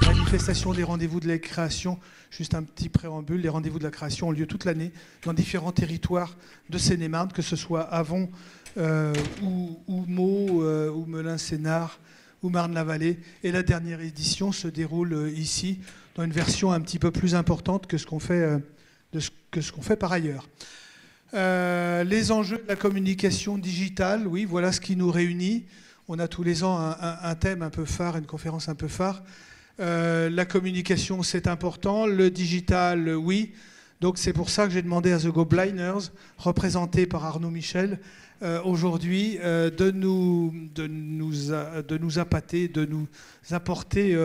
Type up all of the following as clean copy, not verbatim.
Manifestation des rendez-vous de la création, juste un petit préambule, les rendez-vous de la création ont lieu toute l'année dans différents territoires de Seine-et-Marne, que ce soit Avon, ou Meaux, ou Melun-Sénard, ou Marne-la-Vallée. Et la dernière édition se déroule ici, dans une version un petit peu plus importante que ce qu'on fait, par ailleurs. Les enjeux de la communication digitale, oui, voilà ce qui nous réunit. On a tous les ans un thème un peu phare, une conférence un peu phare. La communication, c'est important. Le digital, oui. Donc c'est pour ça que j'ai demandé à The Gobliners, représenté par Arnaud Michel, aujourd'hui, de nous appâter, de nous apporter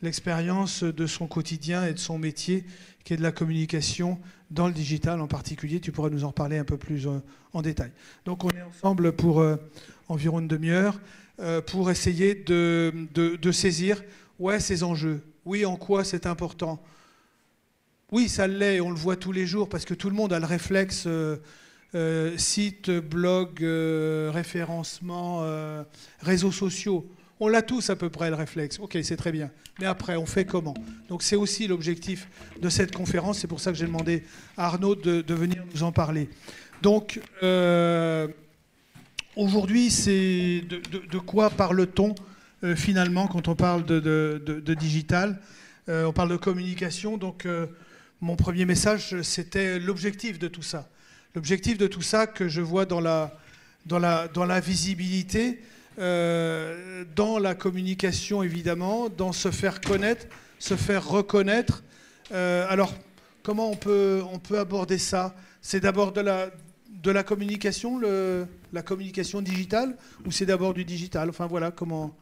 l'expérience de son quotidien et de son métier, qui est de la communication dans le digital en particulier. Tu pourras nous en parler un peu plus en détail. Donc on est ensemble pour environ une demi-heure pour essayer de saisir ces enjeux. Oui, en quoi c'est important. Oui, ça l'est, on le voit tous les jours, parce que tout le monde a le réflexe site, blog, référencement, réseaux sociaux. On l'a tous à peu près, le réflexe. Ok, c'est très bien. Mais après, on fait comment? Donc c'est aussi l'objectif de cette conférence. C'est pour ça que j'ai demandé à Arnaud de venir nous en parler. Donc, aujourd'hui, c'est de quoi parle-t-on finalement quand on parle de digital? On parle de communication. Donc, mon premier message, c'était l'objectif de tout ça. L'objectif de tout ça que je vois dans la visibilité, dans la communication évidemment, dans se faire connaître, se faire reconnaître. Alors, comment on peut aborder ça? C'est d'abord de la communication, la communication digitale, ou c'est d'abord du digital? Enfin voilà, comment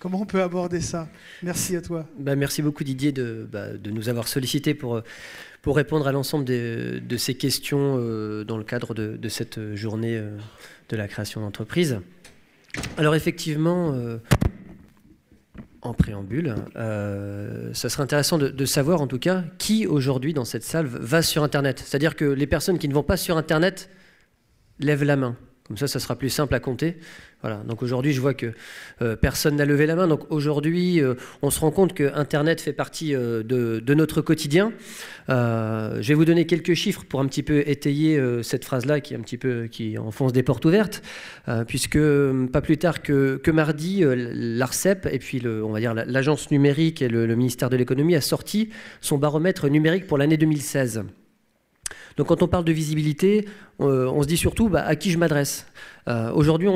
on peut aborder ça? Merci à toi. Merci beaucoup Didier de nous avoir sollicité pour répondre à l'ensemble de ces questions dans le cadre de cette journée de la création d'entreprise. Alors effectivement, en préambule, ça serait intéressant de savoir en tout cas qui aujourd'hui dans cette salle va sur Internet. C'est-à-dire que les personnes qui ne vont pas sur Internet lèvent la main. Comme ça sera plus simple à compter. Voilà. Donc aujourd'hui, je vois que personne n'a levé la main. Donc aujourd'hui, on se rend compte que Internet fait partie de notre quotidien. Je vais vous donner quelques chiffres pour un petit peu étayer cette phrase-là qui enfonce des portes ouvertes, puisque pas plus tard que mardi, l'ARCEP et puis on va dire l'agence numérique et le ministère de l'économie a sorti son baromètre numérique pour l'année 2016. Donc quand on parle de visibilité, on se dit surtout à qui je m'adresse. Aujourd'hui,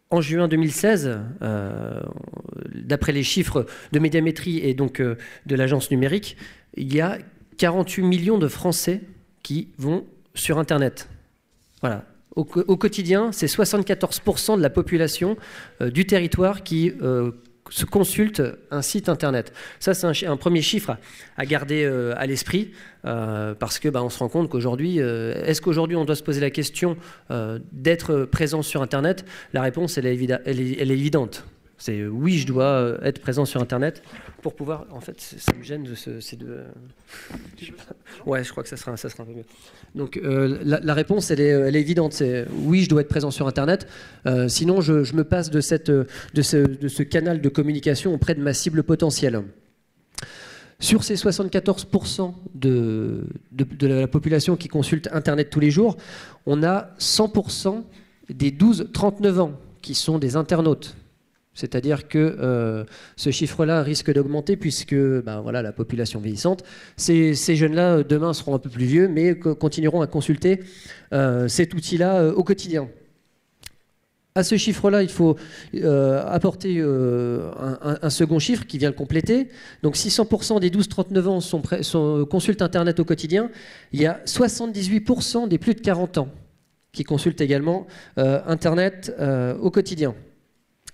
en juin 2016, d'après les chiffres de Médiamétrie et donc de l'agence numérique, il y a 48 millions de Français qui vont sur Internet. Voilà. Au quotidien, c'est 74% de la population du territoire qui se consulte un site Internet. Ça, c'est un premier chiffre à garder à l'esprit, parce que on se rend compte qu'aujourd'hui, est-ce qu'aujourd'hui on doit se poser la question d'être présent sur Internet? La réponse, elle est évidente. C'est oui, je dois être présent sur Internet pour pouvoir... En fait, ça me gêne, ouais, je crois que ça sera un peu mieux. Donc, la réponse, elle est évidente. C'est oui, je dois être présent sur Internet. Sinon, je me passe de ce canal de communication auprès de ma cible potentielle. Sur ces 74% de la population qui consulte Internet tous les jours, on a 100% des 12-39 ans qui sont des internautes. C'est-à-dire que ce chiffre-là risque d'augmenter puisque voilà, la population vieillissante, ces jeunes-là, demain, seront un peu plus vieux, mais continueront à consulter cet outil-là au quotidien. À ce chiffre-là, il faut apporter un second chiffre qui vient le compléter. Donc, si 100% des 12-39 ans consultent Internet au quotidien, il y a 78% des plus de 40 ans qui consultent également Internet au quotidien.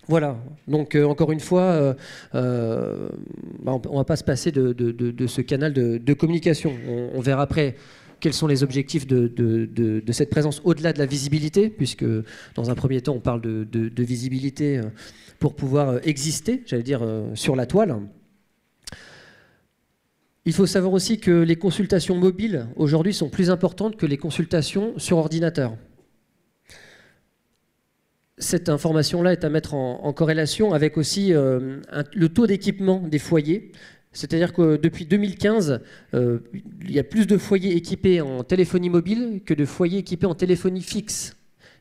Voilà, donc encore une fois, on ne va pas se passer de ce canal de communication. On verra après quels sont les objectifs de cette présence au-delà de la visibilité, puisque dans un premier temps, on parle de visibilité pour pouvoir exister, j'allais dire, sur la toile. Il faut savoir aussi que les consultations mobiles, aujourd'hui, sont plus importantes que les consultations sur ordinateur. cette information-là est à mettre en corrélation avec aussi le taux d'équipement des foyers. C'est-à-dire que depuis 2015, il y a plus de foyers équipés en téléphonie mobile que de foyers équipés en téléphonie fixe.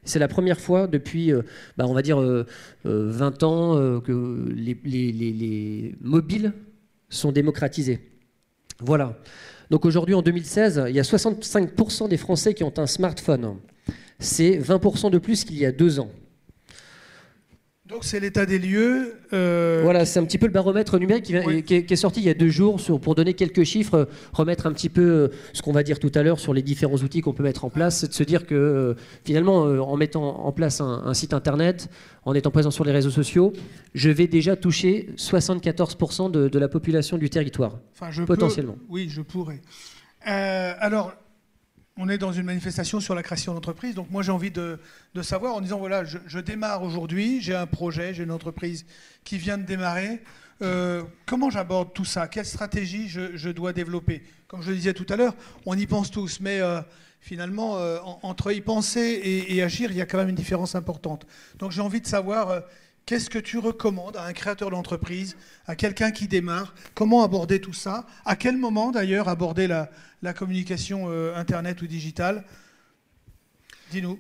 C'est la première fois depuis, on va dire, 20 ans que les mobiles sont démocratisés. Voilà. Donc aujourd'hui, en 2016, il y a 65% des Français qui ont un smartphone. C'est 20% de plus qu'il y a 2 ans. Donc c'est l'état des lieux. Voilà, c'est un petit peu le baromètre numérique qui est sorti il y a 2 jours pour donner quelques chiffres, remettre un petit peu ce qu'on va dire tout à l'heure sur les différents outils qu'on peut mettre en place. C'est de se dire que finalement, en mettant en place un site internet, en étant présent sur les réseaux sociaux, je vais déjà toucher 74% de la population du territoire, potentiellement. Oui, je pourrais. Alors, on est dans une manifestation sur la création d'entreprise. Donc moi, j'ai envie de savoir, en disant, voilà, je démarre aujourd'hui, j'ai un projet, j'ai une entreprise qui vient de démarrer. Comment j'aborde tout ça? Quelle stratégie je dois développer? Comme je le disais tout à l'heure, on y pense tous, mais finalement, entre y penser et agir, il y a quand même une différence importante. Donc j'ai envie de savoir, qu'est-ce que tu recommandes à un créateur d'entreprise, à quelqu'un qui démarre? Comment aborder tout ça? À quel moment, d'ailleurs, aborder la communication Internet ou digitale? Dis-nous.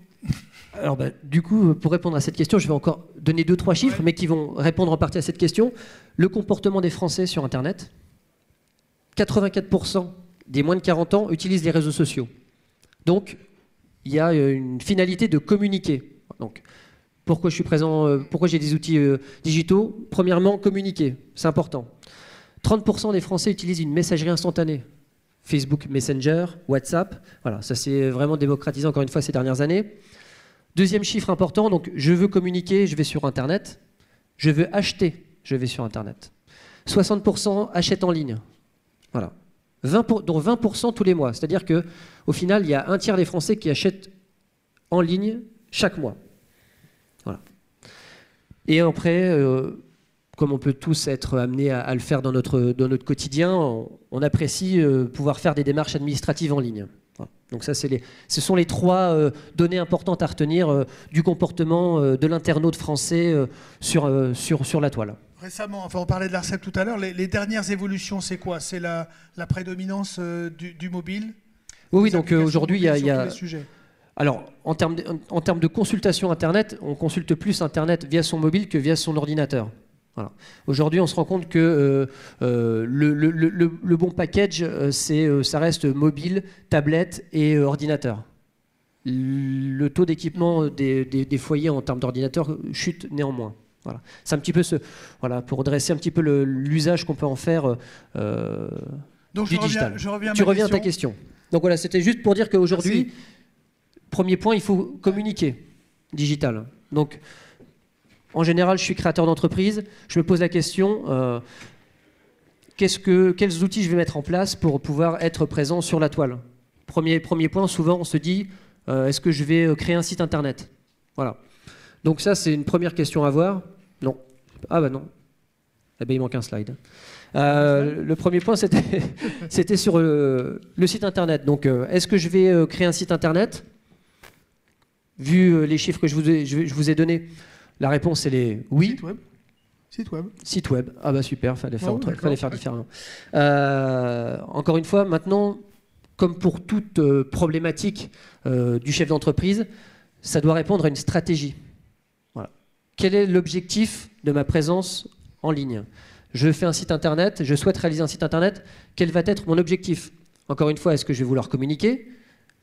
Alors, du coup, pour répondre à cette question, je vais encore donner 2-3 chiffres, mais qui vont répondre en partie à cette question. Le comportement des Français sur Internet. 84% des moins de 40 ans utilisent les réseaux sociaux. Donc, il y a une finalité de communiquer. Donc, pourquoi je suis présent, pourquoi j'ai des outils digitaux? Premièrement, communiquer, c'est important. 30% des Français utilisent une messagerie instantanée. Facebook Messenger, WhatsApp, voilà, ça s'est vraiment démocratisé encore une fois ces dernières années. Deuxième chiffre important, donc je veux communiquer, je vais sur Internet. Je veux acheter, je vais sur Internet. 60% achètent en ligne. Voilà. Dont 20% tous les mois. C'est-à-dire qu'au final, il y a un tiers des Français qui achètent en ligne chaque mois. Voilà. Et après, comme on peut tous être amenés à le faire dans notre quotidien, on apprécie pouvoir faire des démarches administratives en ligne. Voilà. Donc ça, ce sont les 3 données importantes à retenir du comportement de l'internaute français sur la toile. Récemment, on parlait de l'ARCEP tout à l'heure, les dernières évolutions, c'est quoi? C'est la prédominance du mobile? Oui, donc aujourd'hui, il y a alors, en termes de consultation Internet, on consulte plus Internet via son mobile que via son ordinateur. Voilà. Aujourd'hui, on se rend compte que le bon package, ça reste mobile, tablette et ordinateur. Le taux d'équipement des foyers en termes d'ordinateur chute néanmoins. Voilà. C'est un petit peu pour dresser un petit peu l'usage qu'on peut en faire donc du digital. Tu reviens à ta question. Donc voilà, c'était juste pour dire qu'aujourd'hui, premier point, il faut communiquer digital. Donc, en général, je suis créateur d'entreprise. Je me pose la question, quels outils je vais mettre en place pour pouvoir être présent sur la toile? Premier point, souvent, on se dit, est-ce que je vais créer un site Internet? Voilà. Donc ça, c'est une première question à voir. Non. Ah bah non. Eh ben, il manque un slide. Le premier point, c'était sur le site Internet. Donc, est-ce que je vais créer un site Internet? Vu les chiffres que je vous ai donnés, la réponse, elle est oui. Site web. Ah bah super, fallait faire différemment. Encore une fois, maintenant, comme pour toute problématique du chef d'entreprise, ça doit répondre à une stratégie. Voilà. Quel est l'objectif de ma présence en ligne? Je fais un site Internet, je souhaite réaliser un site Internet. Quel va être mon objectif? Encore une fois, est-ce que je vais vouloir communiquer?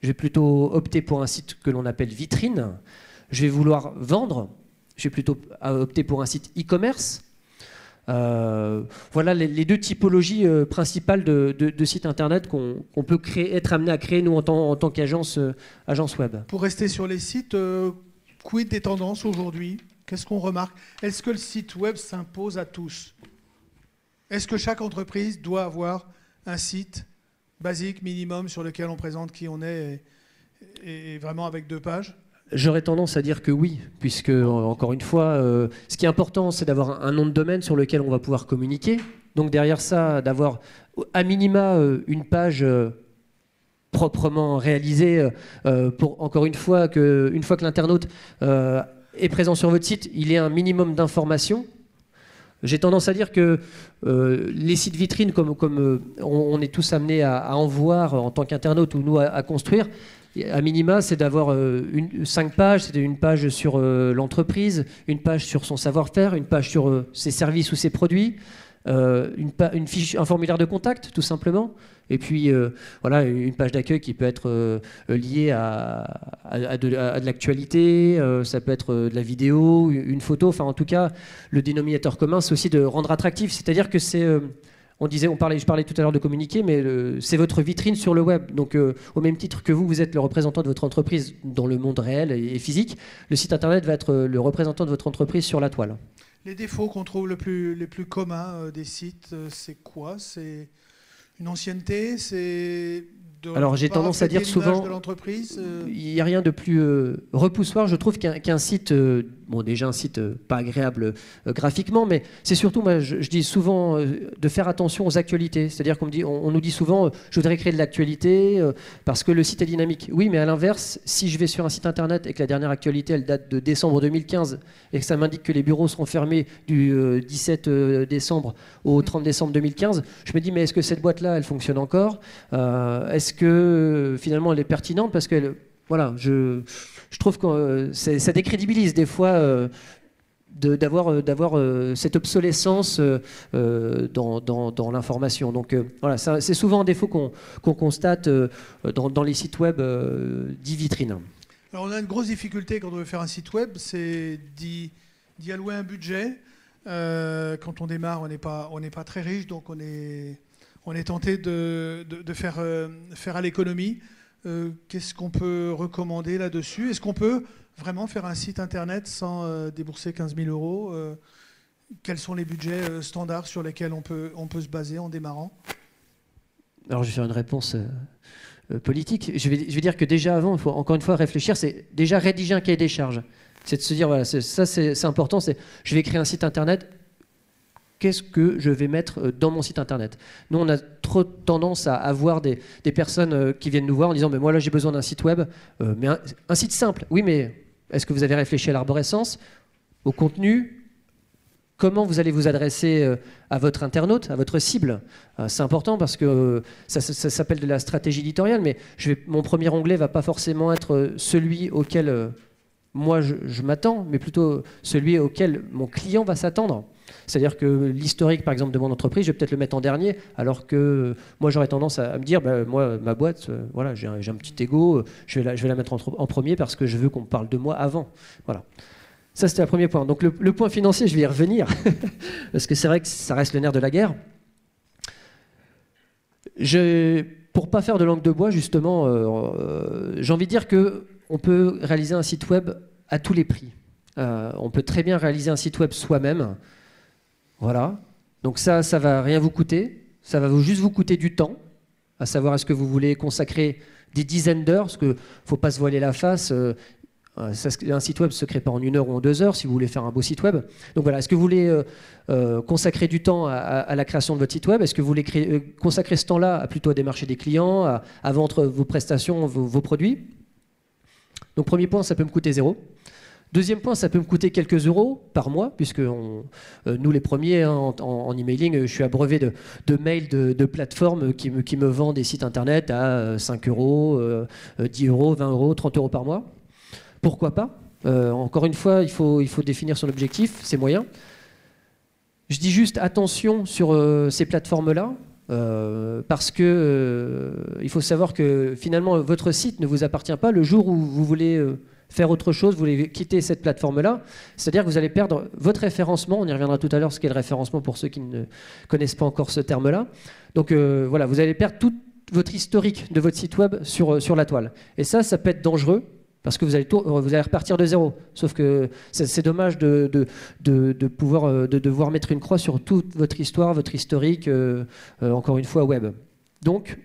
Je vais plutôt opter pour un site que l'on appelle vitrine. Je vais vouloir vendre. Je vais plutôt opter pour un site e-commerce. Voilà les 2 typologies principales de sites Internet qu'on peut être amené à créer, nous, en tant qu'agence web. Pour rester sur les sites, quid des tendances aujourd'hui? Qu'est-ce qu'on remarque? Est-ce que le site web s'impose à tous? Est-ce que chaque entreprise doit avoir un site basique, minimum, sur lequel on présente qui on est et vraiment avec 2 pages? J'aurais tendance à dire que oui, puisque, encore une fois, ce qui est important, c'est d'avoir un nom de domaine sur lequel on va pouvoir communiquer. Donc derrière ça, d'avoir à minima une page proprement réalisée pour, encore une fois que l'internaute est présent sur votre site, il y ait un minimum d'informations. J'ai tendance à dire que les sites vitrines, comme on est tous amenés à en voir en tant qu'internaute ou nous à construire, à minima, c'est d'avoir 5 pages. C'est une page sur l'entreprise, une page sur son savoir-faire, une page sur ses services ou ses produits, une fiche, un formulaire de contact, tout simplement. Et puis, voilà, une page d'accueil qui peut être liée à de l'actualité, ça peut être de la vidéo, une photo. Enfin, en tout cas, le dénominateur commun, c'est aussi de rendre attractif. C'est-à-dire que c'est... je parlais tout à l'heure de communiquer, mais c'est votre vitrine sur le web. Donc, au même titre que vous êtes le représentant de votre entreprise dans le monde réel et physique, le site internet va être le représentant de votre entreprise sur la toile. Les défauts qu'on trouve les plus communs des sites, c'est quoi? C'est une ancienneté? C'est alors j'ai tendance à dire souvent, il n'y a rien de plus repoussoir, je trouve, qu'un site, bon déjà un site pas agréable graphiquement, mais c'est surtout, moi je dis souvent de faire attention aux actualités. C'est-à-dire on nous dit souvent, je voudrais créer de l'actualité parce que le site est dynamique. Oui, mais à l'inverse, si je vais sur un site internet et que la dernière actualité, elle date de décembre 2015 et que ça m'indique que les bureaux seront fermés du 17 décembre au 30 décembre 2015, je me dis, mais est-ce que cette boîte-là, elle fonctionne encore? Est-ce que finalement elle est pertinente? Parce que voilà, je trouve que ça décrédibilise des fois d'avoir cette obsolescence dans l'information. Donc voilà, c'est souvent un défaut qu'on constate dans les sites web dits vitrines. Alors on a une grosse difficulté quand on veut faire un site web, c'est d'y allouer un budget. Quand on démarre, on n'est pas très riche, donc on est tenté de faire à l'économie. Qu'est-ce qu'on peut recommander là-dessus? Est-ce qu'on peut vraiment faire un site internet sans débourser 15 000 euros? Quels sont les budgets standards sur lesquels on peut se baser en démarrant? Alors je vais faire une réponse politique. Je vais dire que déjà avant, il faut encore une fois réfléchir, c'est déjà rédiger un cahier des charges. C'est de se dire, voilà, c'est important, je vais créer un site internet. Qu'est-ce que je vais mettre dans mon site internet? Nous, on a trop tendance à avoir des personnes qui viennent nous voir en disant, mais moi là j'ai besoin d'un site web, mais un site simple. Oui, mais est-ce que vous avez réfléchi à l'arborescence, au contenu? Comment vous allez vous adresser à votre internaute, à votre cible? C'est important parce que ça s'appelle de la stratégie éditoriale, mais mon premier onglet ne va pas forcément être celui auquel moi je m'attends, mais plutôt celui auquel mon client va s'attendre. C'est-à-dire que l'historique, par exemple, de mon entreprise, je vais peut-être le mettre en dernier, alors que moi, j'aurais tendance à me dire, moi, ma boîte, voilà, j'ai un petit ego, je vais la mettre en premier parce que je veux qu'on parle de moi avant. Voilà. Ça, c'était le premier point. Donc, le point financier, je vais y revenir, parce que c'est vrai que ça reste le nerf de la guerre. Pour ne pas faire de langue de bois, justement, j'ai envie de dire qu'on peut réaliser un site web à tous les prix. On peut très bien réaliser un site web soi-même. Voilà. Donc ça va rien vous coûter. Ça va juste vous coûter du temps. À savoir, est-ce que vous voulez consacrer des dizaines d'heures? Parce qu'il ne faut pas se voiler la face. Un site web ne se crée pas en 1 heure ou en 2 heures si vous voulez faire un beau site web. Donc voilà, est-ce que vous voulez consacrer du temps à la création de votre site web? Est-ce que vous voulez consacrer ce temps-là plutôt à démarcher des clients, à vendre vos prestations, vos produits? Donc premier point, ça peut me coûter 0. Deuxième point, ça peut me coûter quelques euros par mois, puisque nous les premiers en emailing, je suis abreuvé de mails de plateformes qui me vendent des sites internet à 5 euros, 10 euros, 20 euros, 30 euros par mois. Pourquoi pas? Encore une fois, il faut définir son objectif, ses moyens. Je dis juste attention sur ces plateformes-là, parce que il faut savoir que finalement votre site ne vous appartient pas. Le jour où vous voulez faire autre chose, vous voulez quitter cette plateforme-là, c'est-à-dire que vous allez perdre votre référencement. On y reviendra tout à l'heure, ce qu'est le référencement pour ceux qui ne connaissent pas encore ce terme-là. Donc voilà, vous allez perdre tout votre historique de votre site web sur la toile. Et ça peut être dangereux. Parce que vous allez repartir de zéro. Sauf que c'est dommage de devoir mettre une croix sur toute votre histoire, votre historique, encore une fois, web. Donc,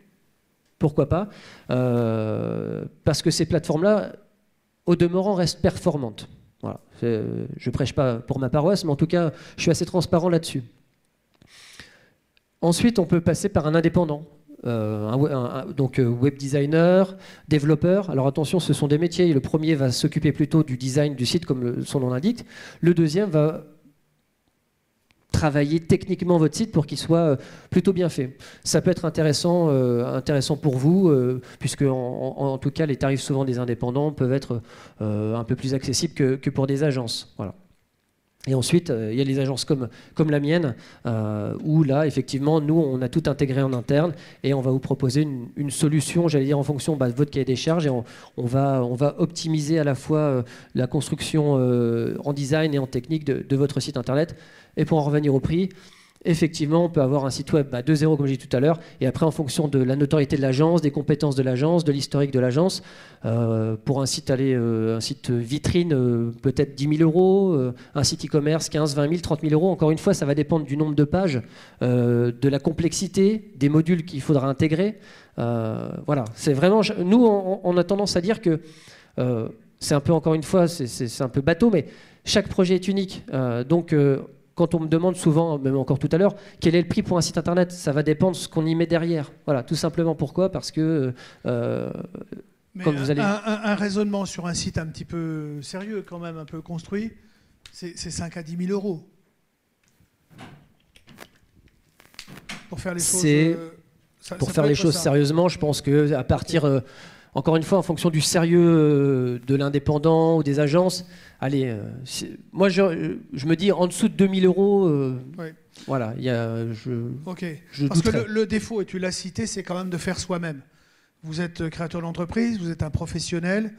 pourquoi pas? Parce que ces plateformes-là, au demeurant, restent performantes. Voilà. Je prêche pas pour ma paroisse, mais en tout cas, je suis assez transparent là-dessus. Ensuite, on peut passer par un indépendant. donc web designer, développeur. Alors attention, ce sont des métiers. Le premier va s'occuper plutôt du design du site, comme son nom l'indique. Le deuxième va travailler techniquement votre site pour qu'il soit plutôt bien fait. Ça peut être intéressant pour vous, puisque en tout cas, les tarifs souvent des indépendants peuvent être un peu plus accessibles que pour des agences. Voilà. Et ensuite, il y a les agences comme la mienne, où là, effectivement, nous, on a tout intégré en interne et on va vous proposer une solution, j'allais dire, en fonction de votre cahier des charges. Et on va optimiser à la fois la construction en design et en technique de votre site internet. Et pour en revenir au prix, effectivement, on peut avoir un site web à 2 €, comme j'ai dit tout à l'heure, et après, en fonction de la notoriété de l'agence, des compétences de l'agence, de l'historique de l'agence, pour un site, un site vitrine, peut-être 10 000 €, un site e-commerce, 15, 20 000, 30 000 €. Encore une fois, ça va dépendre du nombre de pages, de la complexité, des modules qu'il faudra intégrer. Voilà, c'est vraiment... Nous, on a tendance à dire que... c'est un peu, encore une fois, c'est un peu bateau, mais chaque projet est unique. Donc... quand on me demande souvent, même encore tout à l'heure, quel est le prix pour un site internet, ça va dépendre de ce qu'on y met derrière. Voilà, tout simplement. Pourquoi ? Parce que quand vous allez... un raisonnement sur un site un petit peu sérieux, quand même un peu construit, c'est 5 à 10 000 €. Pour faire les choses. Pour faire les choses sérieusement, je pense que à partir. Encore une fois, en fonction du sérieux de l'indépendant ou des agences, allez, moi je me dis en dessous de 2 000 €, ouais. Voilà, Ok. Parce que le défaut, et tu l'as cité, c'est quand même de faire soi-même. Vous êtes créateur d'entreprise, vous êtes un professionnel.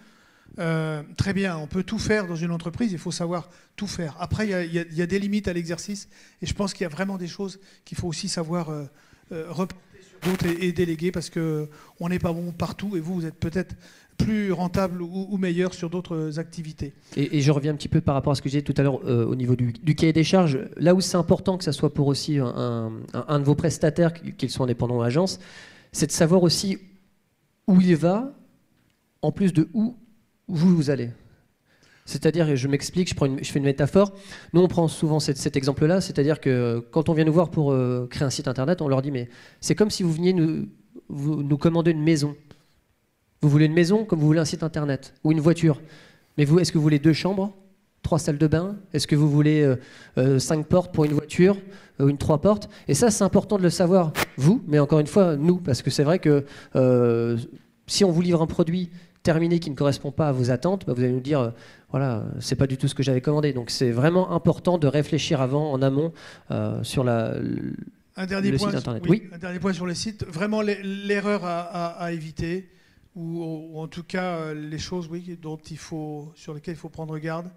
Très bien, on peut tout faire dans une entreprise, il faut savoir tout faire. Après, il y a des limites à l'exercice, et je pense qu'il y a vraiment des choses qu'il faut aussi savoir reporter sur d'autres et déléguer, parce qu'on n'est pas bon partout, et vous êtes peut-être plus rentable ou meilleur sur d'autres activités. Et je reviens un petit peu par rapport à ce que j'ai dit tout à l'heure au niveau du cahier des charges. Là où c'est important que ça soit pour aussi un de vos prestataires, qu'ils soient indépendants ou agences, c'est de savoir aussi où il va, en plus de où vous allez. C'est-à-dire, et je m'explique, je fais une métaphore. Nous, on prend souvent cet exemple-là, c'est-à-dire que quand on vient nous voir pour créer un site internet, on leur dit, mais c'est comme si vous veniez nous commander une maison. Vous voulez une maison comme vous voulez un site internet, ou une voiture. Mais est-ce que vous voulez 2 chambres, 3 salles de bain ? Est-ce que vous voulez 5 portes pour une voiture, une 3 portes ? Et ça, c'est important de le savoir, vous, mais encore une fois, nous, parce que c'est vrai que si on vous livre un produit terminé qui ne correspond pas à vos attentes, vous allez nous dire voilà, c'est pas du tout ce que j'avais commandé. Donc c'est vraiment important de réfléchir avant, en amont, sur le site internet. Oui. Un dernier point sur les sites. Vraiment l'erreur à éviter, ou en tout cas les choses sur lesquelles il faut prendre garde.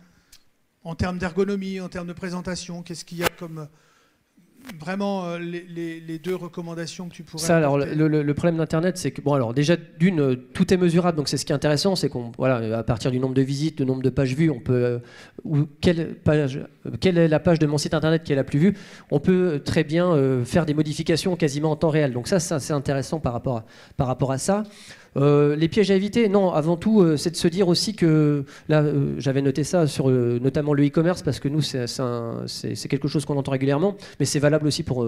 En termes d'ergonomie, en termes de présentation, qu'est-ce qu'il y a comme... Vraiment, les 2 recommandations que tu pourrais... Alors, le problème d'Internet, c'est que, bon, alors déjà, d'une, tout est mesurable, donc c'est ce qui est intéressant, c'est à partir du nombre de visites, du nombre de pages vues, on peut... quelle est la page de mon site Internet qui est la plus vue, on peut très bien faire des modifications quasiment en temps réel. Donc ça, c'est intéressant par rapport à ça. Les pièges à éviter, non, avant tout, c'est de se dire aussi que, là, j'avais noté ça sur notamment le e-commerce, parce que nous, c'est quelque chose qu'on entend régulièrement, mais c'est valable aussi pour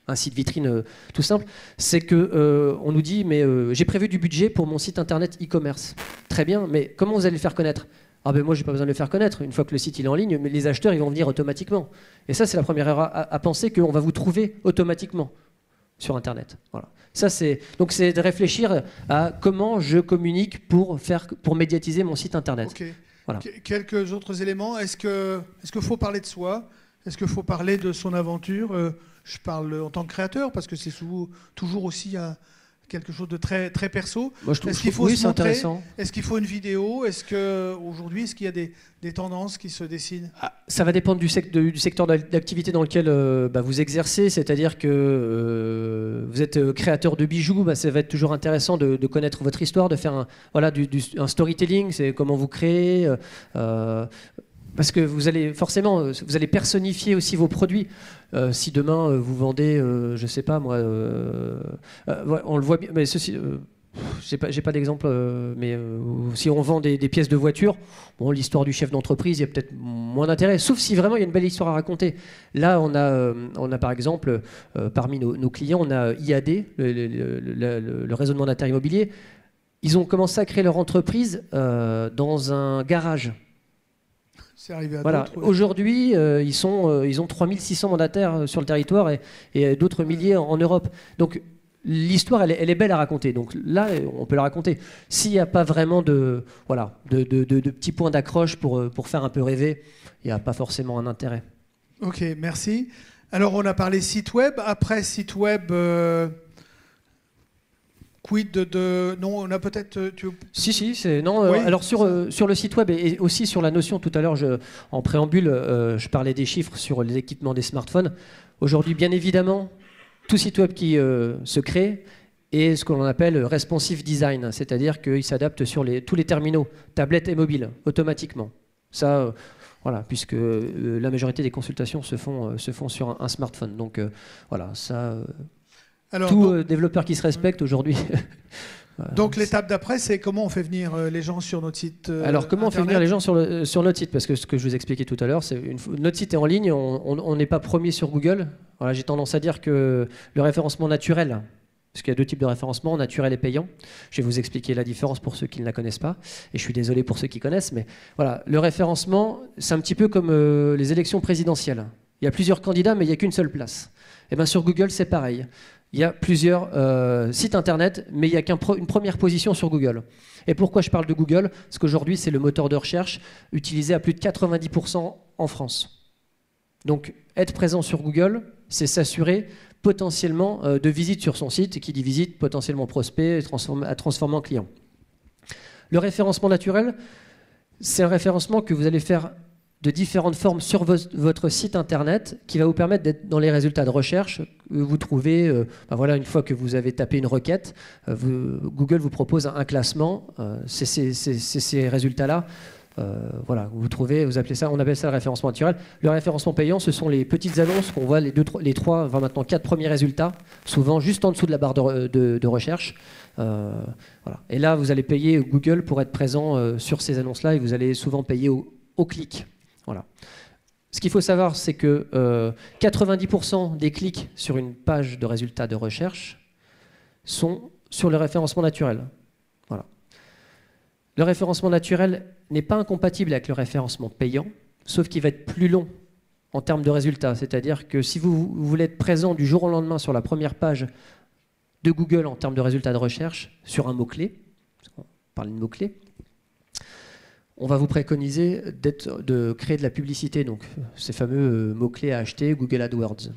un site vitrine tout simple, c'est que on nous dit, mais j'ai prévu du budget pour mon site internet e-commerce. Très bien, mais comment vous allez le faire connaître ? Ah ben moi, j'ai pas besoin de le faire connaître. Une fois que le site il est en ligne, mais les acheteurs, ils vont venir automatiquement. Et ça, c'est la première erreur à penser qu'on va vous trouver automatiquement sur Internet. Voilà. Ça, c'est de réfléchir à comment je communique pour médiatiser mon site Internet. Okay. Voilà. Quelques autres éléments. Est-ce qu'il faut parler de soi ? Est-ce qu'il faut parler de son aventure ? Je parle en tant que créateur, parce que c'est toujours aussi quelque chose de très, très perso. Moi, est-ce qu'il faut se montrer ? Intéressant. Est-ce qu'il faut une vidéo ? Est-ce qu'il y a des tendances qui se dessinent ? Ça va dépendre du secteur d'activité dans lequel vous exercez. C'est-à-dire que vous êtes créateur de bijoux, ça va être toujours intéressant de connaître votre histoire, de faire un storytelling, c'est comment vous créez... parce que vous allez personnifier aussi vos produits. Si demain vous vendez, je sais pas moi, on le voit bien, mais J'ai pas d'exemple, mais si on vend des pièces de voiture, bon, l'histoire du chef d'entreprise, il y a peut-être moins d'intérêt, sauf si vraiment il y a une belle histoire à raconter. Là, on a par exemple, parmi nos clients, on a IAD, le raisonnement d'intérêt immobilier. Ils ont commencé à créer leur entreprise dans un garage. C'est arrivé à voilà. d'autres. Ouais. Aujourd'hui, ils ont 3600 mandataires sur le territoire et d'autres milliers en Europe. Donc, l'histoire, elle est belle à raconter. Donc là, on peut la raconter. S'il n'y a pas vraiment de petits points d'accroche pour faire un peu rêver, il n'y a pas forcément un intérêt. Ok, merci. Alors, on a parlé site web. Après site web, quid de... Non, on a peut-être... Si, non. Oui, alors sur le site web et aussi sur la notion, tout à l'heure, en préambule, je parlais des chiffres sur l'équipement des smartphones. Aujourd'hui, bien évidemment, tout site web qui se crée est ce que l'on appelle responsive design, c'est-à-dire qu'il s'adapte sur tous les terminaux, tablettes et mobiles, automatiquement. Ça, voilà, puisque la majorité des consultations se font sur un smartphone. Donc voilà, ça, alors, tout développeur qui se respecte aujourd'hui. Donc l'étape d'après, c'est comment on fait venir les gens sur notre site Alors comment Internet. on fait venir les gens sur notre site? Parce que ce que je vous expliquais tout à l'heure, c'est notre site est en ligne, on n'est pas premier sur Google. Voilà, j'ai tendance à dire que le référencement naturel, parce qu'il y a deux types de référencement, naturel et payant. Je vais vous expliquer la différence pour ceux qui ne la connaissent pas. Et je suis désolé pour ceux qui connaissent, mais voilà, le référencement, c'est un petit peu comme les élections présidentielles. Il y a plusieurs candidats, mais il n'y a qu'une seule place. Et bien sur Google, c'est pareil. Il y a plusieurs sites internet, mais il n'y a qu'une première position sur Google. Et pourquoi je parle de Google? Parce qu'aujourd'hui, c'est le moteur de recherche utilisé à plus de 90% en France. Donc, être présent sur Google, c'est s'assurer potentiellement de visites sur son site, et qui dit visite, potentiellement prospect, à transformer en client. Le référencement naturel, c'est un référencement que vous allez faire de différentes formes sur votre site internet qui va vous permettre d'être dans les résultats de recherche. Vous trouvez, voilà, une fois que vous avez tapé une requête, Google vous propose un classement. C'est ces résultats-là. Voilà, vous trouvez, on appelle ça le référencement naturel. Le référencement payant, ce sont les petites annonces qu'on voit, les trois, enfin maintenant 4 premiers résultats, souvent juste en dessous de la barre de recherche. Voilà. Et là, vous allez payer Google pour être présent sur ces annonces-là et vous allez souvent payer au clic. Voilà. Ce qu'il faut savoir, c'est que 90% des clics sur une page de résultats de recherche sont sur le référencement naturel. Voilà. Le référencement naturel n'est pas incompatible avec le référencement payant, sauf qu'il va être plus long en termes de résultats. C'est-à-dire que si vous voulez être présent du jour au lendemain sur la première page de Google en termes de résultats de recherche, sur un mot-clé, parce qu'on parle de mot-clé, on va vous préconiser de créer de la publicité, donc ces fameux mots-clés à acheter, Google AdWords.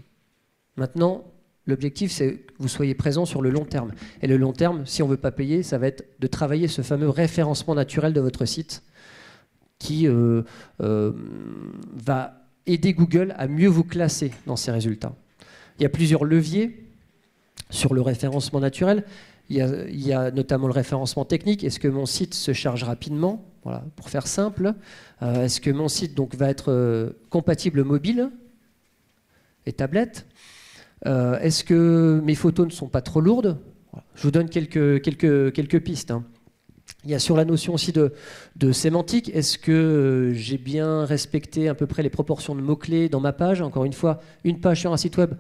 Maintenant, l'objectif, c'est que vous soyez présent sur le long terme. Et le long terme, si on ne veut pas payer, ça va être de travailler ce fameux référencement naturel de votre site qui va aider Google à mieux vous classer dans ses résultats. Il y a plusieurs leviers sur le référencement naturel. Il y a notamment le référencement technique. Est-ce que mon site se charge rapidement? Voilà, pour faire simple. Est-ce que mon site donc, va être compatible mobile et tablette? Est-ce que mes photos ne sont pas trop lourdes? Voilà. Je vous donne quelques pistes. Hein. Il y a sur la notion aussi de sémantique. Est-ce que j'ai bien respecté à peu près les proportions de mots-clés dans ma page? Encore une fois, une page sur un site web,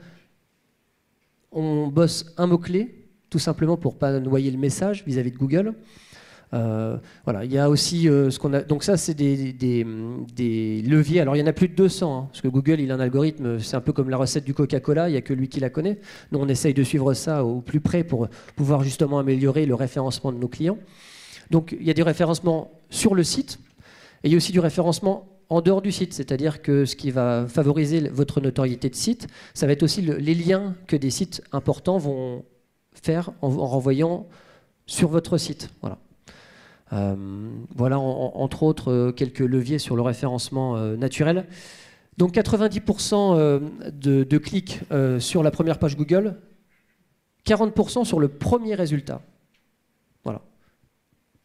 on bosse un mot-clé, tout simplement pour ne pas noyer le message vis-à-vis de Google. Voilà, il y a aussi ce qu'on a. Donc ça, c'est des leviers. Alors il y en a plus de 200, hein, parce que Google, il a un algorithme. C'est un peu comme la recette du Coca-Cola. Il n'y a que lui qui la connaît. Nous, on essaye de suivre ça au plus près pour pouvoir justement améliorer le référencement de nos clients. Donc il y a du référencement sur le site, et il y a aussi du référencement en dehors du site. C'est-à-dire que ce qui va favoriser votre notoriété de site, ça va être aussi les liens que des sites importants vont faire en renvoyant sur votre site. Voilà. Voilà entre autres quelques leviers sur le référencement naturel. Donc 90% de clics sur la première page Google, 40% sur le premier résultat. Voilà.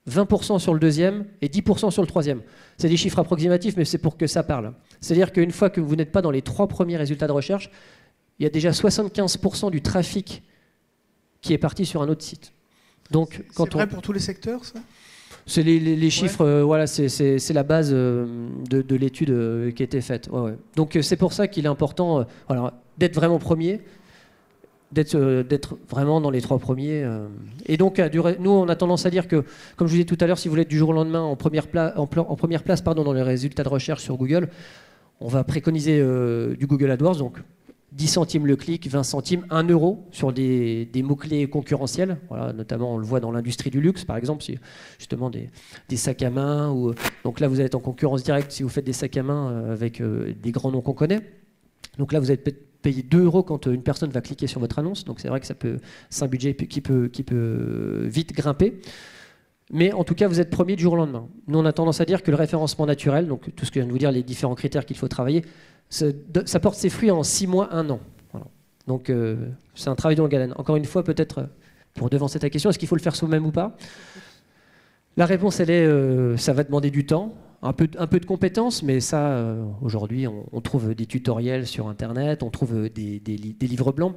20% sur le deuxième et 10% sur le troisième. C'est des chiffres approximatifs, mais c'est pour que ça parle. C'est-à-dire qu'une fois que vous n'êtes pas dans les 3 premiers résultats de recherche, il y a déjà 75% du trafic qui est parti sur un autre site. Donc, c'est vrai pour tous les secteurs, ça ? C'est les chiffres, voilà, c'est la base de l'étude qui a été faite. Ouais. Donc c'est pour ça qu'il est important d'être vraiment premier, d'être vraiment dans les 3 premiers. Et donc nous, on a tendance à dire que, comme je vous disais tout à l'heure, si vous voulez être du jour au lendemain en première place dans les résultats de recherche sur Google, on va préconiser du Google AdWords, donc 10 centimes le clic, 20 centimes, 1 euro sur des mots-clés concurrentiels. Voilà, notamment, on le voit dans l'industrie du luxe, par exemple, justement des sacs à main. Donc là, vous allez être en concurrence directe si vous faites des sacs à main avec des grands noms qu'on connaît. Donc là, vous allez payer 2 euros quand une personne va cliquer sur votre annonce. Donc c'est vrai que c'est un budget qui peut vite grimper. Mais en tout cas, vous êtes premier du jour au lendemain. Nous, on a tendance à dire que le référencement naturel, donc tout ce que je viens de vous dire, les différents critères qu'il faut travailler, ça porte ses fruits en 6 mois, 1 an. Voilà. Donc c'est un travail de longue haleine. Encore une fois, peut-être pour devancer ta question, est-ce qu'il faut le faire soi-même ou pas ? La réponse, elle est, ça va demander du temps, un peu de compétences, mais ça, aujourd'hui, on trouve des tutoriels sur Internet, on trouve des livres blancs.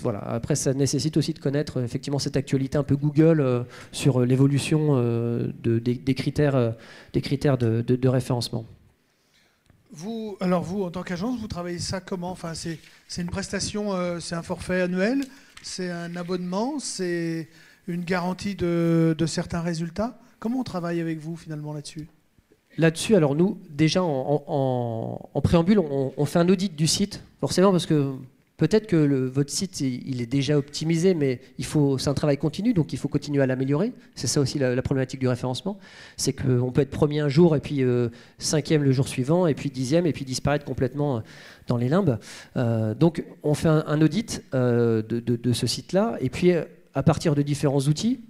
Voilà. Après, ça nécessite aussi de connaître effectivement cette actualité un peu Google sur l'évolution des critères de référencement. Vous, en tant qu'agence, vous travaillez ça comment ? Enfin, c'est une prestation, c'est un forfait annuel, c'est un abonnement, c'est une garantie de certains résultats. Comment on travaille avec vous finalement là-dessus ? Là-dessus, alors nous, déjà en préambule, on fait un audit du site, forcément, parce que peut-être que votre site, il est déjà optimisé, mais c'est un travail continu, donc il faut continuer à l'améliorer. C'est ça aussi la problématique du référencement. C'est qu'on peut être premier un jour, et puis 5e le jour suivant, et puis 10e, et puis disparaître complètement dans les limbes. Donc on fait un audit de ce site-là, et puis à partir de différents outils,